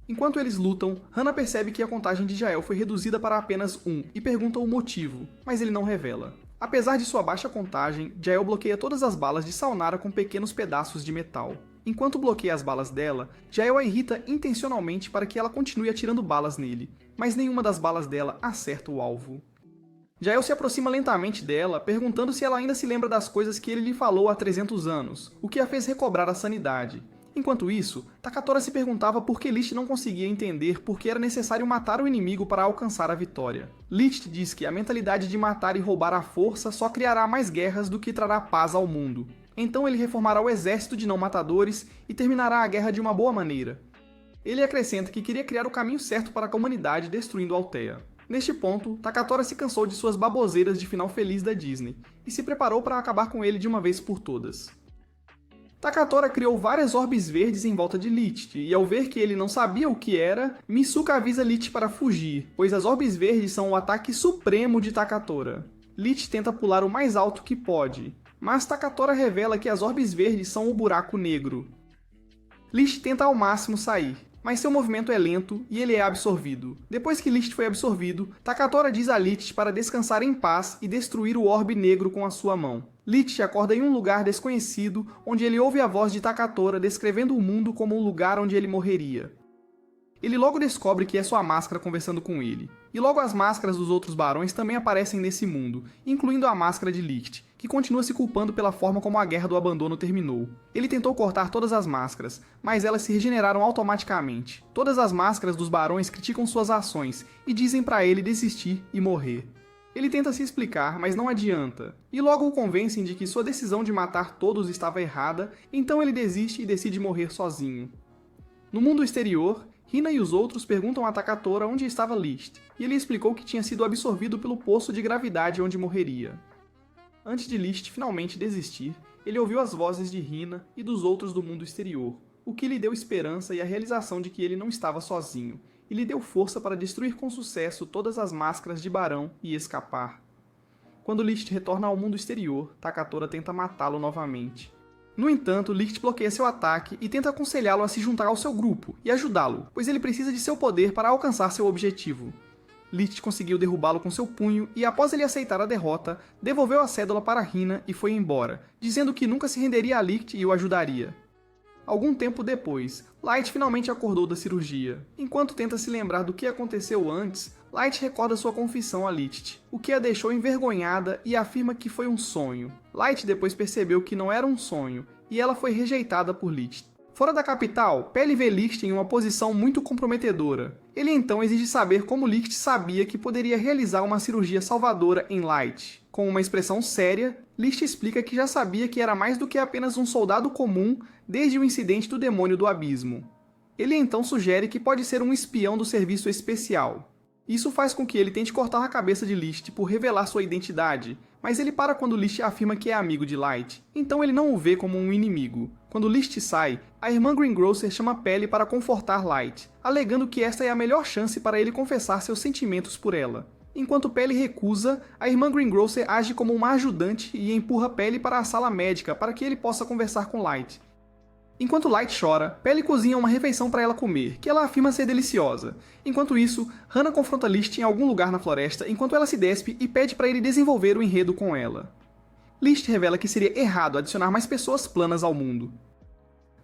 A: Enquanto eles lutam, Hana percebe que a contagem de Jael foi reduzida para apenas 1 e pergunta o motivo, mas ele não revela. Apesar de sua baixa contagem, Jael bloqueia todas as balas de Saonara com pequenos pedaços de metal. Enquanto bloqueia as balas dela, Jael a irrita intencionalmente para que ela continue atirando balas nele, mas nenhuma das balas dela acerta o alvo. Jael se aproxima lentamente dela, perguntando se ela ainda se lembra das coisas que ele lhe falou há 300 anos, o que a fez recobrar a sanidade. Enquanto isso, Takatora se perguntava por que Licht não conseguia entender por que era necessário matar o inimigo para alcançar a vitória. Licht diz que a mentalidade de matar e roubar à força só criará mais guerras do que trará paz ao mundo. Então ele reformará o exército de não-matadores e terminará a guerra de uma boa maneira. Ele acrescenta que queria criar o caminho certo para a humanidade destruindo Althea. Neste ponto, Takatora se cansou de suas baboseiras de final feliz da Disney e se preparou para acabar com ele de uma vez por todas. Takatora criou várias orbes verdes em volta de Licht, e ao ver que ele não sabia o que era, Misuka avisa Licht para fugir, pois as orbes verdes são o ataque supremo de Takatora. Licht tenta pular o mais alto que pode, mas Takatora revela que as orbes verdes são o buraco negro. Licht tenta ao máximo sair, mas seu movimento é lento e ele é absorvido. Depois que Licht foi absorvido, Takatora diz a Licht para descansar em paz e destruir o orbe negro com a sua mão. Licht acorda em um lugar desconhecido, onde ele ouve a voz de Takatora descrevendo o mundo como um lugar onde ele morreria. Ele logo descobre que é sua máscara conversando com ele. E logo as máscaras dos outros barões também aparecem nesse mundo, incluindo a máscara de Licht, que continua se culpando pela forma como a Guerra do Abandono terminou. Ele tentou cortar todas as máscaras, mas elas se regeneraram automaticamente. Todas as máscaras dos barões criticam suas ações e dizem para ele desistir e morrer. Ele tenta se explicar, mas não adianta, e logo o convencem de que sua decisão de matar todos estava errada, então ele desiste e decide morrer sozinho. No mundo exterior, Hina e os outros perguntam a Takatora onde estava List, e ele explicou que tinha sido absorvido pelo poço de gravidade onde morreria. Antes de List finalmente desistir, ele ouviu as vozes de Hina e dos outros do mundo exterior, o que lhe deu esperança e a realização de que ele não estava sozinho, e lhe deu força para destruir com sucesso todas as máscaras de Barão e escapar. Quando List retorna ao mundo exterior, Takatora tenta matá-lo novamente. No entanto, List bloqueia seu ataque e tenta aconselhá-lo a se juntar ao seu grupo e ajudá-lo, pois ele precisa de seu poder para alcançar seu objetivo. List conseguiu derrubá-lo com seu punho e, após ele aceitar a derrota, devolveu a cédula para Hina e foi embora, dizendo que nunca se renderia a Licht e o ajudaria. Algum tempo depois, Light finalmente acordou da cirurgia. Enquanto tenta se lembrar do que aconteceu antes, Light recorda sua confissão a Licht, o que a deixou envergonhada e afirma que foi um sonho. Light depois percebeu que não era um sonho, e ela foi rejeitada por Licht. Fora da capital, Peli vê Licht em uma posição muito comprometedora. Ele então exige saber como Licht sabia que poderia realizar uma cirurgia salvadora em Light. Com uma expressão séria, Licht explica que já sabia que era mais do que apenas um soldado comum desde o incidente do demônio do abismo. Ele então sugere que pode ser um espião do serviço especial. Isso faz com que ele tente cortar a cabeça de Licht por revelar sua identidade, mas ele para quando Licht afirma que é amigo de Light, então ele não o vê como um inimigo. Quando Licht sai, a irmã Greengrocer chama Peli para confortar Light, alegando que esta é a melhor chance para ele confessar seus sentimentos por ela. Enquanto Peli recusa, a irmã Greengrocer age como uma ajudante e empurra Peli para a sala médica para que ele possa conversar com Light. Enquanto Light chora, Peli cozinha uma refeição para ela comer, que ela afirma ser deliciosa. Enquanto isso, Hana confronta List em algum lugar na floresta enquanto ela se despe e pede para ele desenvolver o enredo com ela. List revela que seria errado adicionar mais pessoas planas ao mundo.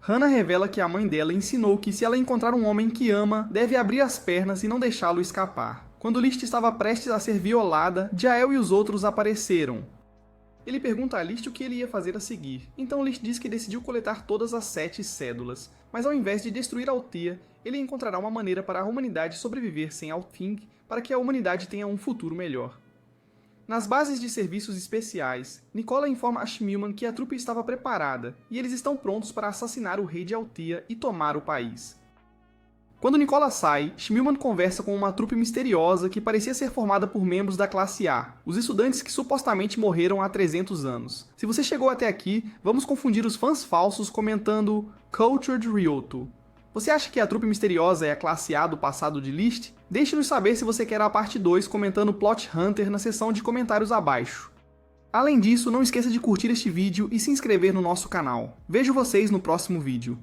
A: Hana revela que a mãe dela ensinou que se ela encontrar um homem que ama, deve abrir as pernas e não deixá-lo escapar. Quando List estava prestes a ser violada, Jael e os outros apareceram. Ele pergunta a List o que ele ia fazer a seguir, então List diz que decidiu coletar todas as 7 cédulas, mas ao invés de destruir Althea, ele encontrará uma maneira para a humanidade sobreviver sem Althing, para que a humanidade tenha um futuro melhor. Nas bases de serviços especiais, Nicola informa a Shmilman que a trupe estava preparada, e eles estão prontos para assassinar o rei de Althea e tomar o país. Quando Nicola sai, Shmilman conversa com uma trupe misteriosa que parecia ser formada por membros da classe A, os estudantes que supostamente morreram há 300 anos. Se você chegou até aqui, vamos confundir os fãs falsos comentando Cultured Ryoto. Você acha que a trupe misteriosa é a classe A do passado de List? Deixe-nos saber se você quer a parte 2 comentando Plot Hunter na seção de comentários abaixo. Além disso, não esqueça de curtir este vídeo e se inscrever no nosso canal. Vejo vocês no próximo vídeo.